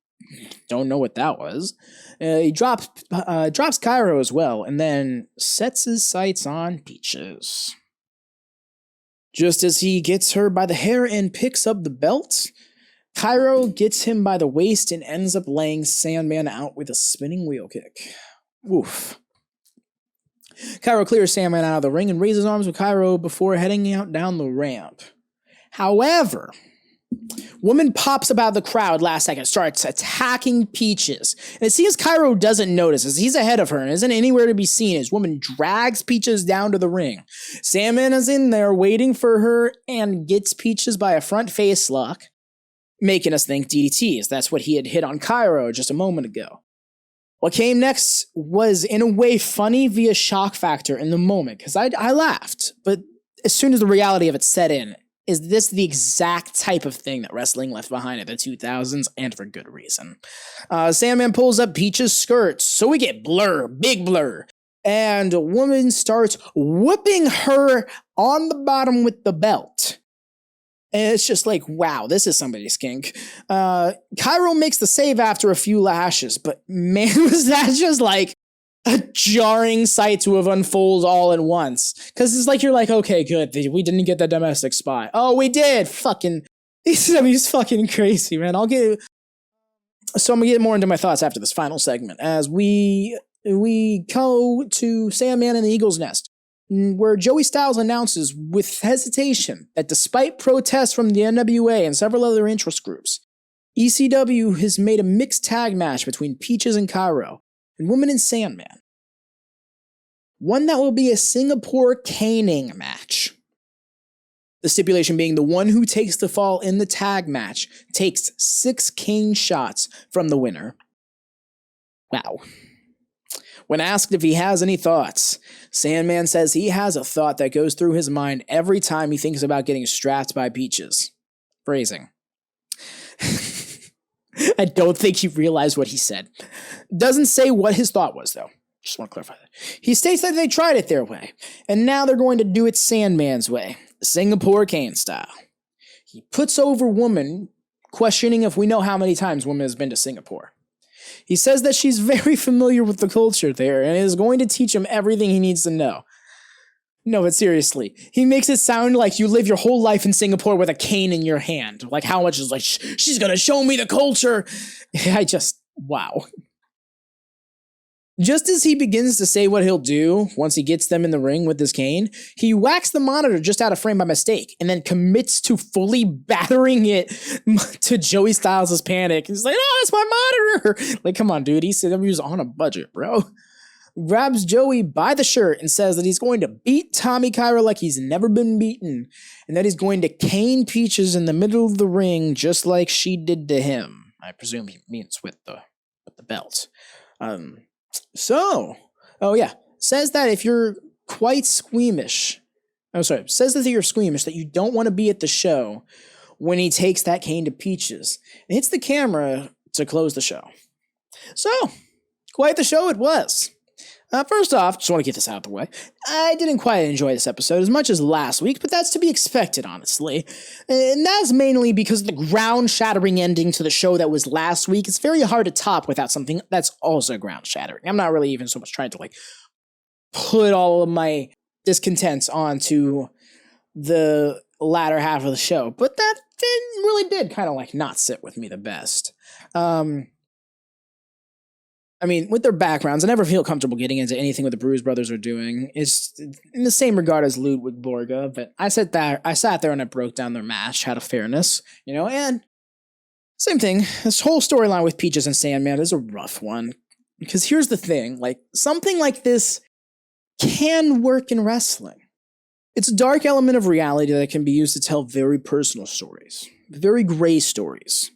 don't know what that was. He drops Cairo as well, and then sets his sights on Peaches. Just as he gets her by the hair and picks up the belt, Cairo gets him by the waist and ends up laying Sandman out with a spinning wheel kick. Oof. Cairo clears Sandman out of the ring and raises arms with Cairo before heading out down the ramp. However, woman pops up out of the crowd last second, starts attacking Peaches. And it seems Cairo doesn't notice as he's ahead of her and isn't anywhere to be seen as woman drags Peaches down to the ring. Sandman is in there waiting for her and gets Peaches by a front face lock, making us think DDTs. That's what he had hit on Cairo just a moment ago. What came next was, in a way, funny via shock factor in the moment, because I laughed, but as soon as the reality of it set in, is this the exact type of thing that wrestling left behind in the 2000s, and for good reason. Sandman pulls up Peach's skirts, so we get Blur, big Blur, and a woman starts whipping her on the bottom with the belt. And it's just like, wow, this is somebody's kink. Cairo makes the save after a few lashes, but man, was that just like a jarring sight to have unfold all at once. Because it's like, you're like, okay, good, we didn't get that domestic spot. Oh, we did! Fucking, ECW's fucking crazy, man. So I'm gonna get more into my thoughts after this final segment, as we go to Sandman and the Eagle's Nest. where Joey Styles announces with hesitation that despite protests from the NWA and several other interest groups, ECW has made a mixed tag match between Peaches and Cairo and Woman and Sandman. One that will be a Singapore caning match. The stipulation being the one who takes the fall in the tag match takes 6 cane shots from the winner. Wow. When asked if he has any thoughts, Sandman says he has a thought that goes through his mind every time he thinks about getting strapped by Peaches. Phrasing. I don't think he realized what he said. Doesn't say what his thought was, though. Just want to clarify that. He states that they tried it their way, and now they're going to do it Sandman's way, Singapore cane style. He puts over Woman, questioning if we know how many times Woman has been to Singapore. He says that she's very familiar with the culture there and is going to teach him everything he needs to know. No, but seriously, he makes it sound like you live your whole life in Singapore with a cane in your hand. Like how much is like, she's gonna show me the culture. Wow. Just as he begins to say what he'll do once he gets them in the ring with his cane, he whacks the monitor just out of frame by mistake and then commits to fully battering it to Joey Styles' panic. He's like, oh, it's my monitor. Like, come on, dude. ECW's on a budget, bro. Grabs Joey by the shirt and says that he's going to beat Tommy Cairo like he's never been beaten and that he's going to cane Peaches in the middle of the ring just like she did to him. I presume he means with the belt. Says that if you're quite squeamish, says that you're squeamish, that you don't want to be at the show when he takes that cane to Peaches and hits the camera to close the show. So, quite the show it was. First off, just want to get this out of the way. I didn't quite enjoy this episode as much as last week, but that's to be expected, honestly. And that's mainly because of the ground-shattering ending to the show that was last week. It's very hard to top without something that's also ground-shattering. I'm not really even so much trying to, put all of my discontents onto the latter half of the show, but that really did kind of, not sit with me the best. With their backgrounds, I never feel comfortable getting into anything what the Bruise brothers are doing. It's in the same regard as Ludwig Borga, but I sat there and I broke down their match out of fairness, and same thing. This whole storyline with Peaches and Sandman is a rough one. Because here's the thing, something like this can work in wrestling. It's a dark element of reality that can be used to tell very personal stories, very gray stories.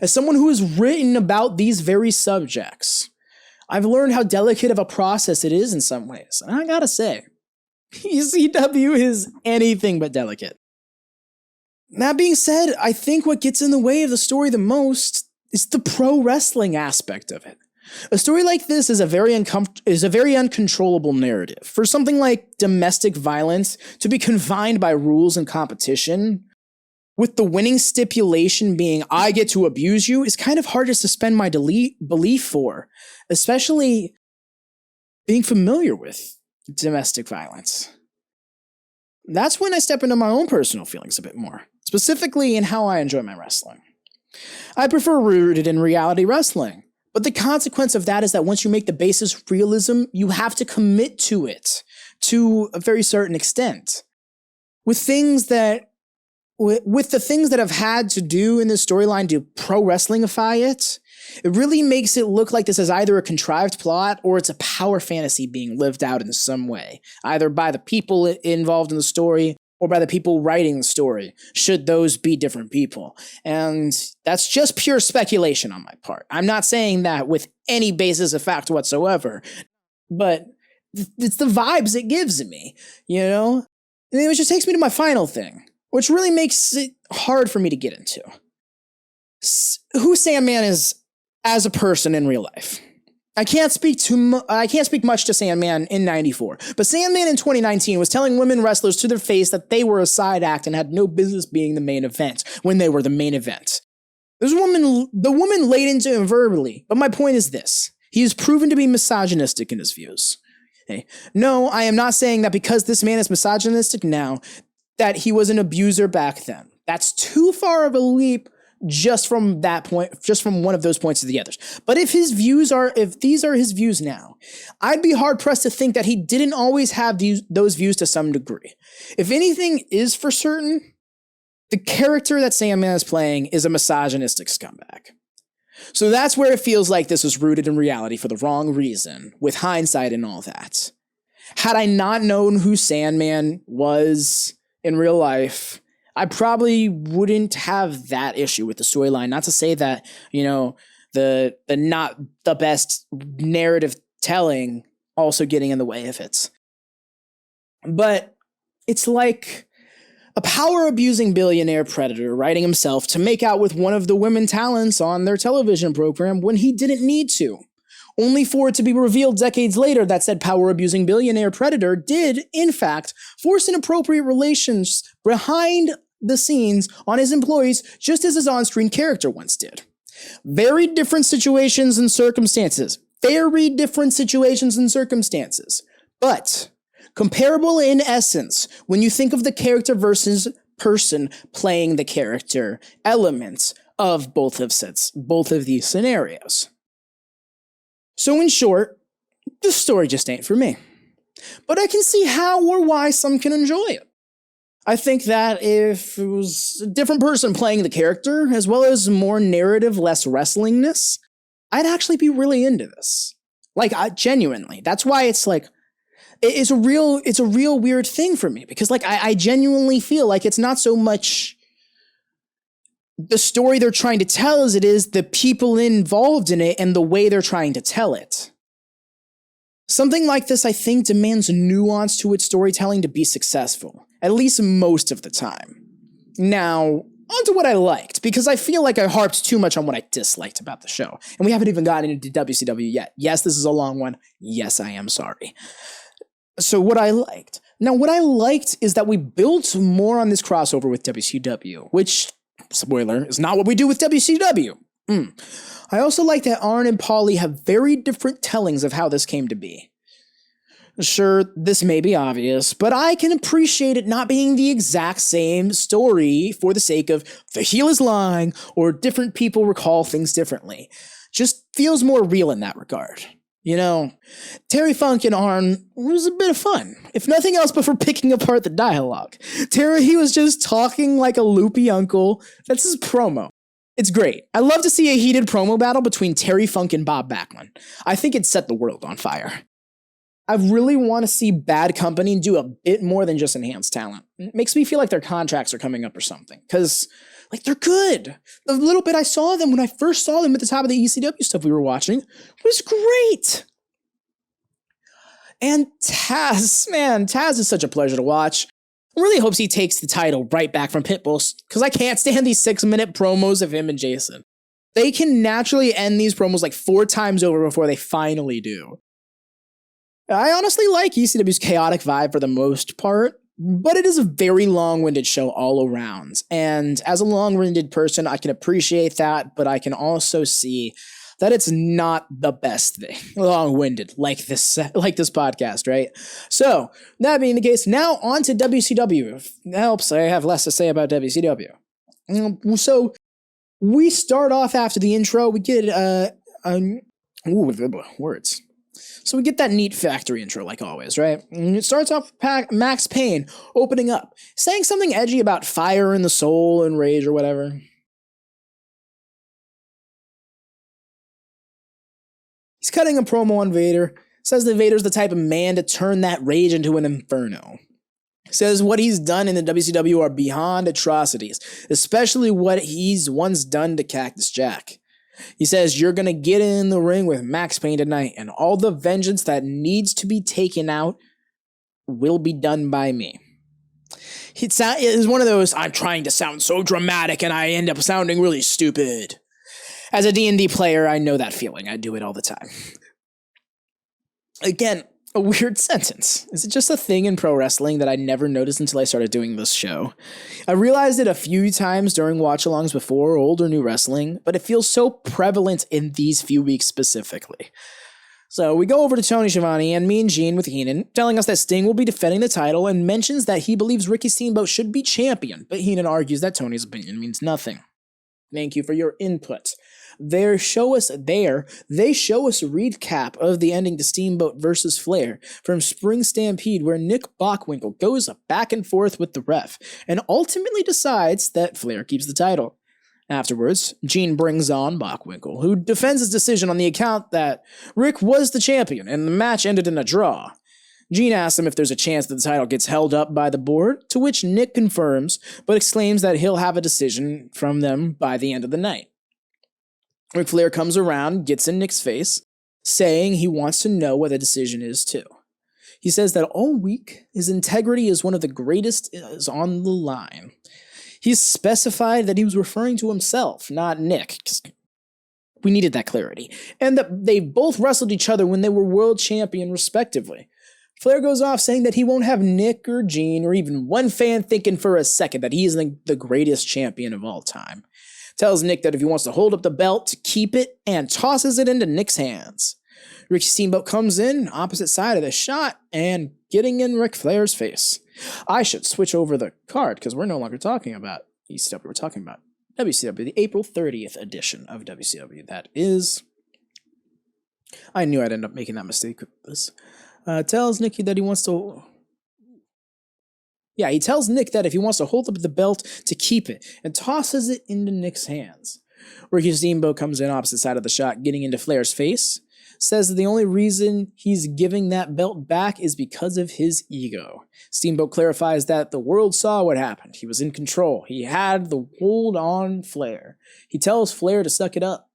As someone who has written about these very subjects, I've learned how delicate of a process it is in some ways. And I gotta say, ECW is anything but delicate. That being said, I think what gets in the way of the story the most is the pro wrestling aspect of it. A story like this is a very uncontrollable narrative. For something like domestic violence to be confined by rules and competition, with the winning stipulation being I get to abuse you, is kind of hard to suspend my belief for, especially being familiar with domestic violence. That's when I step into my own personal feelings a bit more, specifically in how I enjoy my wrestling. I prefer rooted in reality wrestling, but the consequence of that is that once you make the basis realism, you have to commit to it to a very certain extent. With the things that I've had to do in this storyline to pro wrestlingify it, it really makes it look like this is either a contrived plot or it's a power fantasy being lived out in some way, either by the people involved in the story or by the people writing the story, should those be different people. And that's just pure speculation on my part. I'm not saying that with any basis of fact whatsoever, but it's the vibes it gives me, And it just takes me to my final thing, which really makes it hard for me to get into. Who Sandman is as a person in real life. I can't speak much to Sandman in 94, but Sandman in 2019 was telling women wrestlers to their face that they were a side act and had no business being the main event when they were the main event. The woman laid into him verbally, but my point is this. He is proven to be misogynistic in his views. Okay. No, I am not saying that because this man is misogynistic now, that he was an abuser back then. That's too far of a leap just from that point, just from one of those points to the others. But if these are his views now, I'd be hard pressed to think that he didn't always have those views to some degree. If anything is for certain, the character that Sandman is playing is a misogynistic scumbag. So that's where it feels like this was rooted in reality for the wrong reason, with hindsight and all that. Had I not known who Sandman was in real life, I probably wouldn't have that issue with the storyline. Not to say that, the not the best narrative telling also getting in the way of it. But it's like a power-abusing billionaire predator writing himself to make out with one of the women talents on their television program when he didn't need to, only for it to be revealed decades later that said power-abusing billionaire predator did, in fact, force inappropriate relations behind the scenes on his employees just as his on-screen character once did. Very different situations and circumstances. But comparable in essence when you think of the character versus person playing the character elements of both of these scenarios. So in short, this story just ain't for me. But I can see how or why some can enjoy it. I think that if it was a different person playing the character, as well as more narrative, less wrestlingness, I'd actually be really into this. Genuinely. That's why it's like, it's a real weird thing for me, because I genuinely feel like it's not so much the story they're trying to tell as it is the people involved in it and the way they're trying to tell it. Something like this, I think, demands nuance to its storytelling to be successful, at least most of the time. Now, onto what I liked, because I feel like I harped too much on what I disliked about the show, and we haven't even gotten into WCW yet. Yes, this is a long one. Yes, I am sorry. So what I liked is that we built more on this crossover with WCW, which, spoiler, is not what we do with WCW. I also like that Arn and Paulie have very different tellings of how this came to be. Sure, this may be obvious, but I can appreciate it not being the exact same story for the sake of the heel is lying or different people recall things differently. Just feels more real in that regard. Terry Funk and Arn was a bit of fun, if nothing else but for picking apart the dialogue. Terry, he was just talking like a loopy uncle. That's his promo. It's great. I love to see a heated promo battle between Terry Funk and Bob Backlund. I think it'd set the world on fire. I really want to see Bad Company do a bit more than just enhance talent. It makes me feel like their contracts are coming up or something, because they're good. The little bit I saw them when I first saw them at the top of the ECW stuff we were watching was great. And Taz is such a pleasure to watch. I really hopes he takes the title right back from Pitbull, because I can't stand these 6-minute promos of him and Jason. They can naturally end these promos 4 times over before they finally do. I honestly like ECW's chaotic vibe for the most part, but it is a very long-winded show all around. And as a long-winded person, I can appreciate that, but I can also see that it's not the best thing. Long-winded, like this podcast, right? So, that being the case, now on to WCW. If that helps, I have less to say about WCW. So, we start off after the intro, we get, words. So we get that neat factory intro like always, right? And it starts off with Max Payne opening up, saying something edgy about fire in the soul and rage or whatever. He's cutting a promo on Vader, says that Vader's the type of man to turn that rage into an inferno. Says what he's done in the WCW are beyond atrocities, especially what he's once done to Cactus Jack. He says, you're going to get in the ring with Max Payne tonight, and all the vengeance that needs to be taken out will be done by me. It's one of those, I'm trying to sound so dramatic and I end up sounding really stupid. As a D&D player, I know that feeling. I do it all the time. Again, a weird sentence. Is it just a thing in pro wrestling that I never noticed until I started doing this show? I realized it a few times during watch-alongs before, old or new wrestling, but it feels so prevalent in these few weeks specifically. So we go over to Tony Schiavone and Mean Gene with Heenan, telling us that Sting will be defending the title and mentions that he believes Ricky Steamboat should be champion, but Heenan argues that Tony's opinion means nothing. Thank you for your input. They show us a recap of the ending to Steamboat versus Flair from Spring Stampede, where Nick Bockwinkel goes back and forth with the ref and ultimately decides that Flair keeps the title. Afterwards, Gene brings on Bockwinkel, who defends his decision on the account that Rick was the champion and the match ended in a draw. Gene asks him if there's a chance that the title gets held up by the board, to which Nick confirms, but exclaims that he'll have a decision from them by the end of the night. Ric Flair comes around, gets in Nick's face, saying he wants to know what the decision is too. He says that all week, his integrity is one of the greatest is on the line. He specified that he was referring to himself, not Nick, because we needed that clarity, and that they both wrestled each other when they were world champion respectively. Flair goes off saying that he won't have Nick or Gene or even one fan thinking for a second that he is the greatest champion of all time. Tells Nick that if he wants to hold up the belt, to keep it, and tosses it into Nick's hands. Ricky Steamboat comes in, opposite side of the shot, and getting in Ric Flair's face. I should switch over the card, because we're no longer talking about ECW, we're talking about WCW, the April 30th edition of WCW. That is... I knew I'd end up making that mistake with this. Tells Nicky that he wants to... he tells Nick that if he wants to hold up the belt, to keep it, and tosses it into Nick's hands. Ricky Steamboat comes in opposite side of the shot, getting into Flair's face. Says that the only reason he's giving that belt back is because of his ego. Steamboat clarifies that the world saw what happened. He was in control. He had the hold on Flair. He tells Flair to suck it up.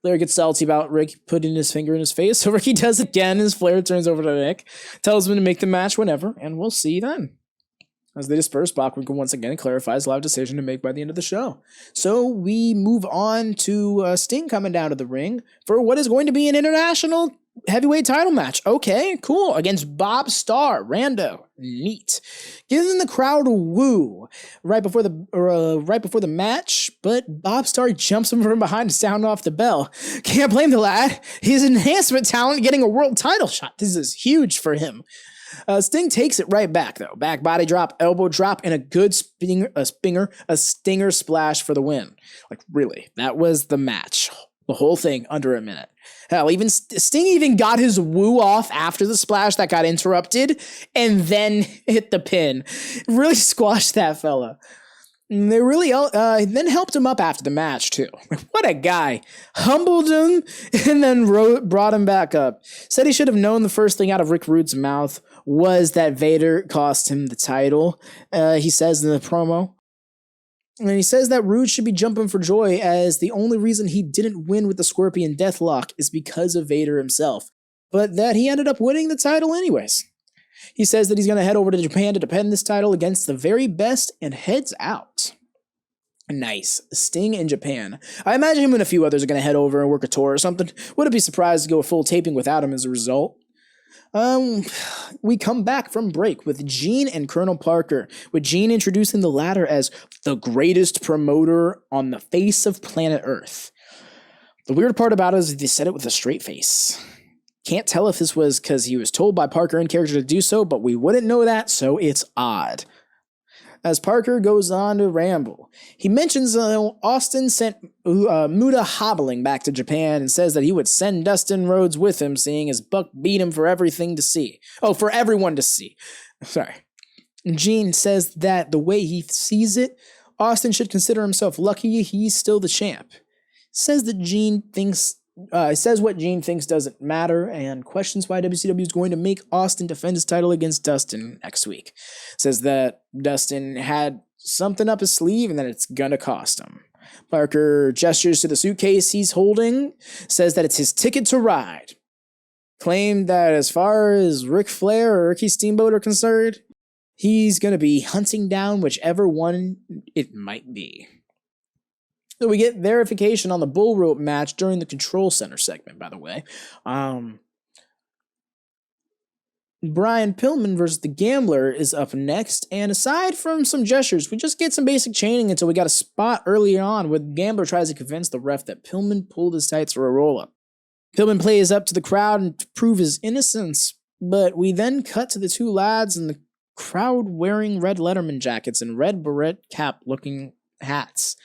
Flair gets salty about Rick putting his finger in his face, so Ricky does again as Flair turns over to Nick, tells him to make the match whenever, and we'll see then. As they disperse, Bockwinkel once again clarifies he'll have a decision to make by the end of the show. So we move on to Sting coming down to the ring for what is going to be an international heavyweight title match. Okay, cool. Against Bob Starr, Rando. Neat. Giving the crowd a woo right before the match, but Bob Starr jumps him from behind to sound off the bell. Can't blame the lad. He's an enhancement talent getting a world title shot. This is huge for him. Sting takes it right back, though. Back body drop, elbow drop, and a good stinger splash for the win. Like, really, that was the match. The whole thing under a minute. Hell, even Sting even got his woo off after the splash that got interrupted, and then hit the pin. Really squashed that fella. And they really then helped him up after the match, too. What a guy. Humbled him, and then brought him back up. Said he should have known the first thing out of Rick Rude's mouth was that Vader cost him the title, he says in the promo. And he says that Rude should be jumping for joy, as the only reason he didn't win with the Scorpion Deathlock is because of Vader himself, but that he ended up winning the title anyways. He says that he's going to head over to Japan to defend this title against the very best and heads out. Nice. Sting in Japan. I imagine him and a few others are going to head over and work a tour or something. Wouldn't be surprised to go a full taping without him as a result. We come back from break with Gene and Colonel Parker, with Gene introducing the latter as the greatest promoter on the face of planet Earth. The weird part about it is they said it with a straight face. Can't tell if this was because he was told by Parker in character to do so, but we wouldn't know that, so it's odd. As Parker goes on to ramble, he mentions Austin sent Muta hobbling back to Japan and says that he would send Dustin Rhodes with him, seeing as Buck beat him for everything to see. Oh, for everyone to see. Sorry. Gene says that the way he sees it, Austin should consider himself lucky he's still the champ. Says that Gene thinks says what Gene thinks doesn't matter, and questions why WCW is going to make Austin defend his title against Dustin next week. Says that Dustin had something up his sleeve and that it's gonna cost him. Parker gestures to the suitcase he's holding, says that it's his ticket to ride. Claimed that as far as Ric Flair or Ricky Steamboat are concerned, he's gonna be hunting down whichever one it might be. So we get verification on the bull rope match during the Control Center segment, by the way. Brian Pillman versus the Gambler is up next, and aside from some gestures, we just get some basic chaining until we got a spot early on where the Gambler tries to convince the ref that Pillman pulled his tights for a roll-up. Pillman plays up to the crowd and to prove his innocence, but we then cut to the two lads in the crowd wearing red Letterman jackets and red beret cap looking hats.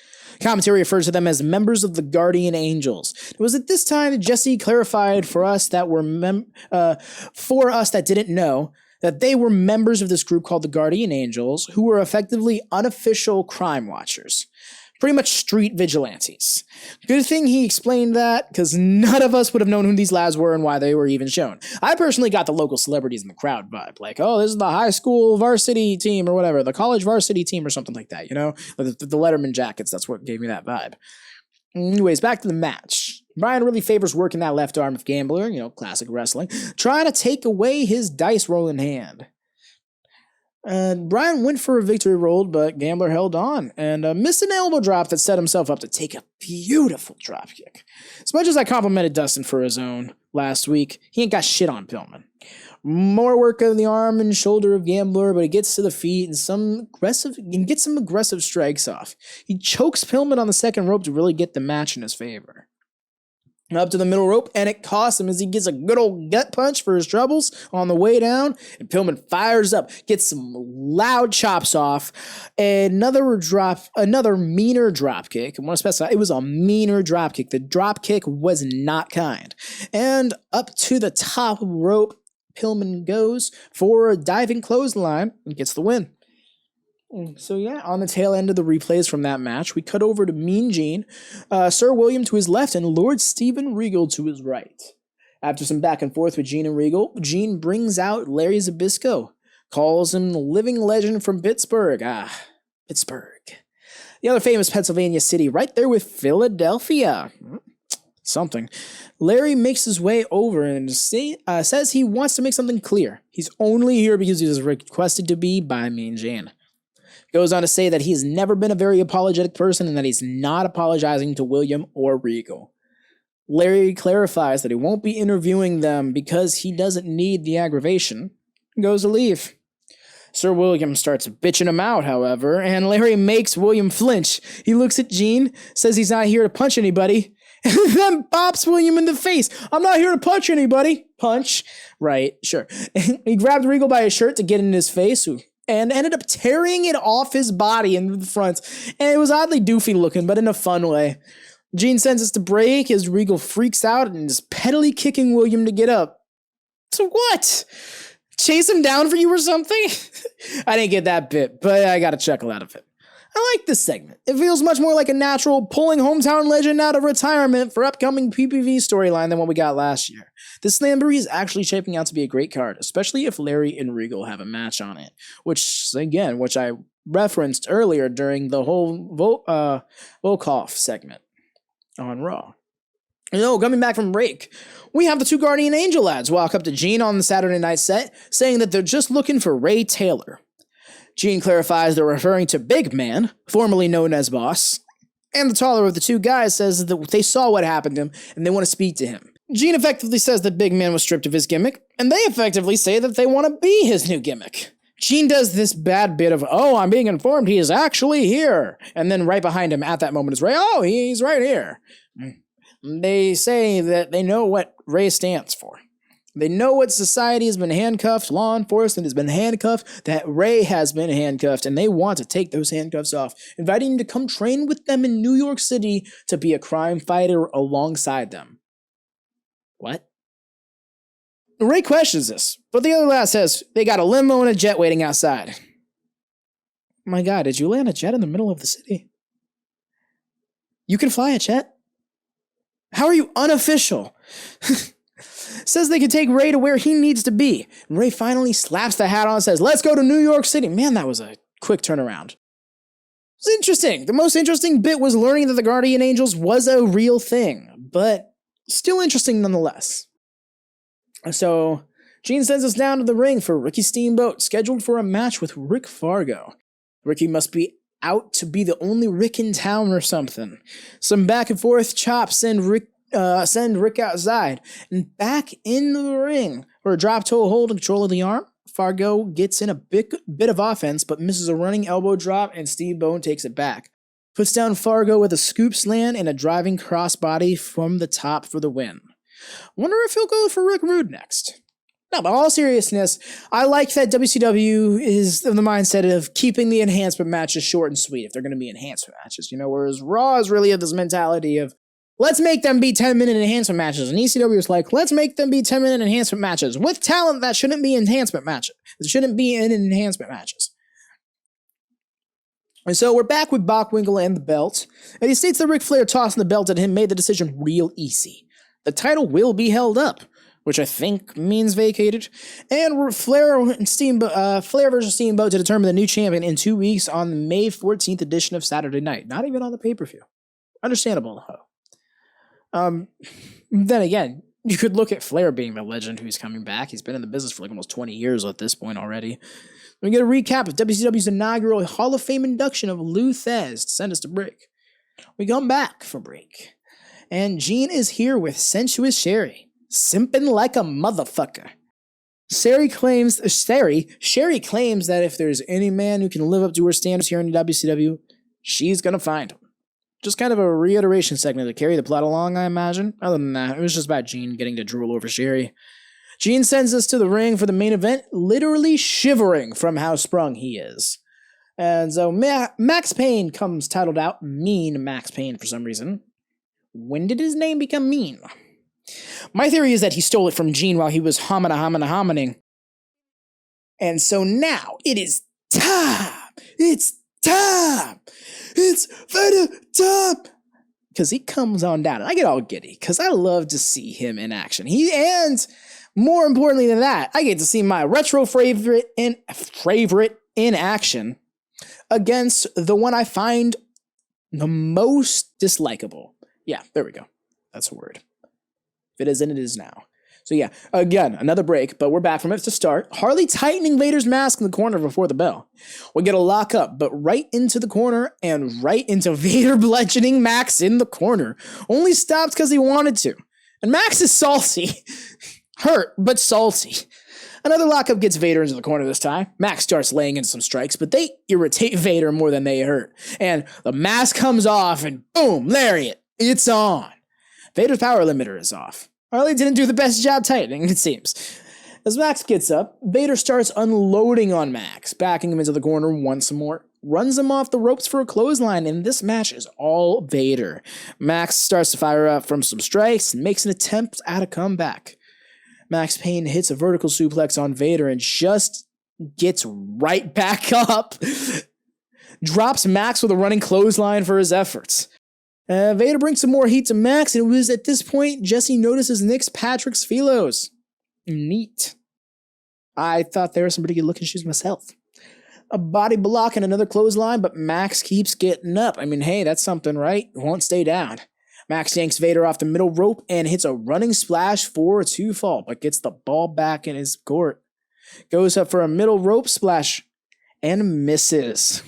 Commentary refers to them as members of the Guardian Angels. It was at this time that Jesse clarified for us that didn't know that they were members of this group called the Guardian Angels, who were effectively unofficial crime watchers. Pretty much street vigilantes. Good thing he explained that, because none of us would have known who these lads were and why they were even shown. I personally got the local celebrities in the crowd vibe, like, oh, this is the high school varsity team or whatever, the college varsity team or something like that, you know? The Letterman jackets, that's what gave me that vibe. Anyways, back to the match. Brian really favors working that left arm of Gambler, you know, classic wrestling, trying to take away his dice rolling hand. Brian went for a victory roll, but Gambler held on and missed an elbow drop that set himself up to take a beautiful dropkick. As much as I complimented Dustin for his own last week, he ain't got shit on Pillman. More work on the arm and shoulder of Gambler, but he gets to the feet and gets some aggressive strikes off. He chokes Pillman on the second rope to really get the match in his favor. Up to the middle rope, and it costs him as he gets a good old gut punch for his troubles on the way down, and Pillman fires up, gets some loud chops off, another meaner drop kick. I want to specify, it was a meaner drop kick. The drop kick was not kind. And up to the top rope, Pillman goes for a diving clothesline and gets the win. So yeah, on the tail end of the replays from that match, we cut over to Mean Gene, Sir William to his left, and Lord Steven Regal to his right. After some back and forth with Gene and Regal, Gene brings out Larry Zbyszko, calls him the living legend from Pittsburgh. Pittsburgh. The other famous Pennsylvania city, right there with Philadelphia. Something. Larry makes his way over and says he wants to make something clear. He's only here because he was requested to be by Mean Gene. Goes on to say that he's never been a very apologetic person and that he's not apologizing to William or Regal. Larry clarifies that he won't be interviewing them because he doesn't need the aggravation and goes to leave. Sir William starts bitching him out, however, and Larry makes William flinch. He looks at Gene, says he's not here to punch anybody, and then bops William in the face. I'm not here to punch anybody. Punch. Right, sure. He grabbed Regal by his shirt to get in his face, and ended up tearing it off his body in the front. And it was oddly doofy looking, but in a fun way. Gene sends us to break as Regal freaks out and is pettily kicking William to get up. So what? Chase him down for you or something? I didn't get that bit, but I got a chuckle out of it. I like this segment. It feels much more like a natural pulling hometown legend out of retirement for upcoming PPV storyline than what we got last year. This Slamboree is actually shaping out to be a great card, especially if Larry and Regal have a match on it, which I referenced earlier during the whole Volkov segment on Raw. Coming back from break, we have the two Guardian Angel lads walk up to Gene on the Saturday Night set, saying that they're just looking for Ray Taylor. Gene clarifies they're referring to Big Man, formerly known as Boss, and the taller of the two guys says that they saw what happened to him and they want to speak to him. Gene effectively says that Big Man was stripped of his gimmick, and they effectively say that they want to be his new gimmick. Gene does this bad bit of, oh, I'm being informed he is actually here, and then right behind him at that moment is Ray, oh, he's right here. They say that they know what Ray stands for. They know what society has been handcuffed, law enforcement has been handcuffed, that Ray has been handcuffed, and they want to take those handcuffs off, inviting him to come train with them in New York City to be a crime fighter alongside them. What? Ray questions this, but the other lad says they got a limo and a jet waiting outside. My God, did you land a jet in the middle of the city? You can fly a jet? How are you unofficial? Says they can take Ray to where he needs to be. And Ray finally slaps the hat on and says, let's go to New York City. Man, that was a quick turnaround. It's interesting. The most interesting bit was learning that the Guardian Angels was a real thing, but still interesting nonetheless. So, Gene sends us down to the ring for Ricky Steamboat, scheduled for a match with Rick Fargo. Ricky must be out to be the only Rick in town or something. Some back and forth chops send Rick outside, and back in the ring for a drop toe hold and control of the arm. Fargo gets in a bit of offense, but misses a running elbow drop, and Steamboat takes it back. Puts down Fargo with a scoop slam and a driving crossbody from the top for the win. Wonder if he'll go for Rick Rude next. No, but all seriousness, I like that WCW is of the mindset of keeping the enhancement matches short and sweet if they're going to be enhancement matches, whereas Raw is really of this mentality of, let's make them be 10-minute enhancement matches. And ECW is like, let's make them be 10-minute enhancement matches with talent that shouldn't be enhancement matches. It shouldn't be in enhancement matches. And so we're back with Bockwinkel and the belt. And he states that Ric Flair tossing the belt at him made the decision real easy. The title will be held up, which I think means vacated. And Flair versus Steamboat to determine the new champion in 2 weeks on the May 14th edition of Saturday Night. Not even on the pay-per-view. Understandable, though. Then again, you could look at Flair being the legend who's coming back. He's been in the business for like almost 20 years at this point already. We get a recap of WCW's inaugural Hall of Fame induction of Lou Thesz to send us to break. We come back from break. And Gene is here with sensuous Sherry, simping like a motherfucker. Sherry claims that if there's any man who can live up to her standards here in the WCW, she's gonna find him. Just kind of a reiteration segment to carry the plot along, I imagine. Other than that, it was just about Gene getting to drool over Sherry. Gene sends us to the ring for the main event, literally shivering from how sprung he is. And so Max Payne comes titled out Mean Max Payne for some reason. When did his name become Mean? My theory is that he stole it from Gene while he was homining. And so now it is time. It's time. It's fighter time. Because he comes on down, and I get all giddy because I love to see him in action. And more importantly than that, I get to see my retro favorite in action against the one I find the most dislikable. Yeah, there we go. That's a word. If it isn't, it is now. So yeah, again, another break, but we're back from it to start. Harley tightening Vader's mask in the corner before the bell. We get a lock up, but right into the corner and right into Vader bludgeoning Max in the corner. Only stopped because he wanted to. And Max is salty. Hurt, but salty. Another lockup gets Vader into the corner this time. Max starts laying in some strikes, but they irritate Vader more than they hurt. And the mask comes off and boom, lariat. It's on. Vader's power limiter is off. Harley didn't do the best job tightening, it seems. As Max gets up, Vader starts unloading on Max, backing him into the corner once more, runs him off the ropes for a clothesline, and this match is all Vader. Max starts to fire up from some strikes and makes an attempt at a comeback. Max Payne hits a vertical suplex on Vader and just gets right back up. Drops Max with a running clothesline for his efforts. Vader brings some more heat to Max, and it was at this point Jesse notices Nick Patrick's Philos. Neat. I thought they were some pretty good looking shoes myself. A body block and another clothesline, but Max keeps getting up. I mean, hey, that's something, right? Won't stay down. Max yanks Vader off the middle rope and hits a running splash for a 2-fall, but gets the ball back in his court. Goes up for a middle rope splash and misses.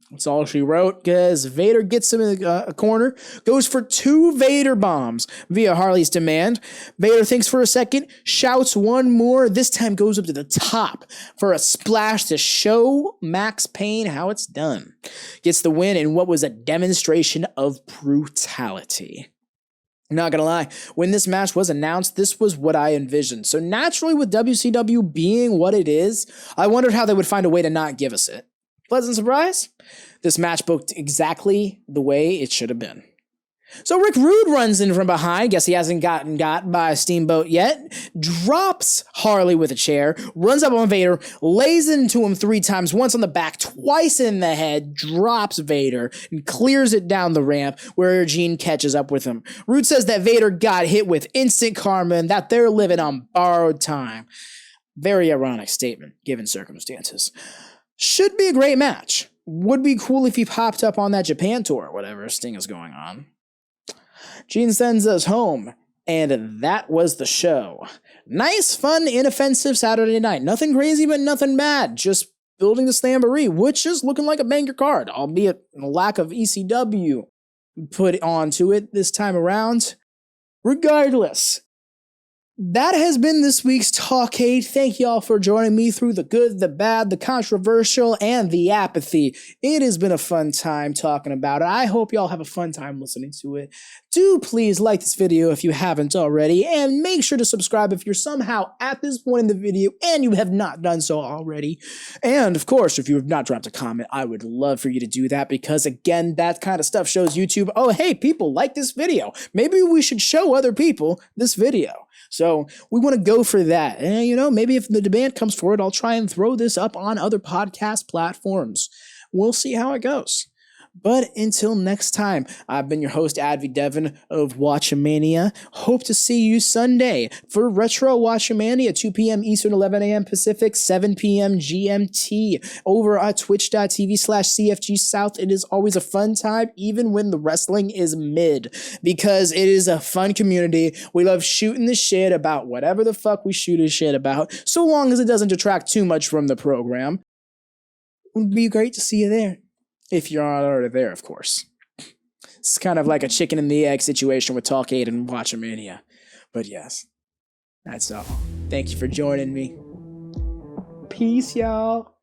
That's all she wrote, because Vader gets him in a corner, goes for 2 Vader bombs via Harley's demand. Vader thinks for a second, shouts one more, this time goes up to the top for a splash to show Max Payne how it's done. Gets the win in what was a demonstration of brutality. Not gonna lie, when this match was announced, this was what I envisioned. So naturally, with WCW being what it is, I wondered how they would find a way to not give us it. Pleasant surprise? This match booked exactly the way it should have been. So Rick Rude runs in from behind, guess he hasn't gotten got by Steamboat yet, drops Harley with a chair, runs up on Vader, lays into him 3 times, once on the back, twice in the head, drops Vader, and clears it down the ramp where Gene catches up with him. Rude says that Vader got hit with instant karma and that they're living on borrowed time. Very ironic statement, given circumstances. Should be a great match. Would be cool if he popped up on that Japan tour or whatever Sting is going on. Gene sends us home, and that was the show. Nice, fun, inoffensive Saturday night. Nothing crazy, but nothing bad. Just building the Slamboree, which is looking like a banger card, albeit a lack of ECW put onto it this time around. Regardless, that has been this week's Talkkcade. Thank y'all for joining me through the good, the bad, the controversial, and the apathy. It has been a fun time talking about it. I hope y'all have a fun time listening to it. Do please like this video if you haven't already, and make sure to subscribe if you're somehow at this point in the video and you have not done so already. And of course, if you have not dropped a comment, I would love for you to do that, because again, that kind of stuff shows YouTube, oh hey, people like this video. Maybe we should show other people this video. So we want to go for that. And, you know, maybe if the demand comes for it, I'll try and throw this up on other podcast platforms. We'll see how it goes. But until next time, I've been your host, AdvyDeven of WatchaMania. Hope to see you Sunday for Retro WatchaMania, 2 p.m. Eastern, 11 a.m. Pacific, 7 p.m. GMT, over at twitch.tv/CFGSouth. It is always a fun time, even when the wrestling is mid, because it is a fun community. We love shooting the shit about whatever the fuck we shoot a shit about, so long as it doesn't detract too much from the program. It would be great to see you there. If you're not already there, of course. It's kind of like a chicken and the egg situation with Talkkcade and WatchaMania. But yes, that's all. Thank you for joining me. Peace, y'all.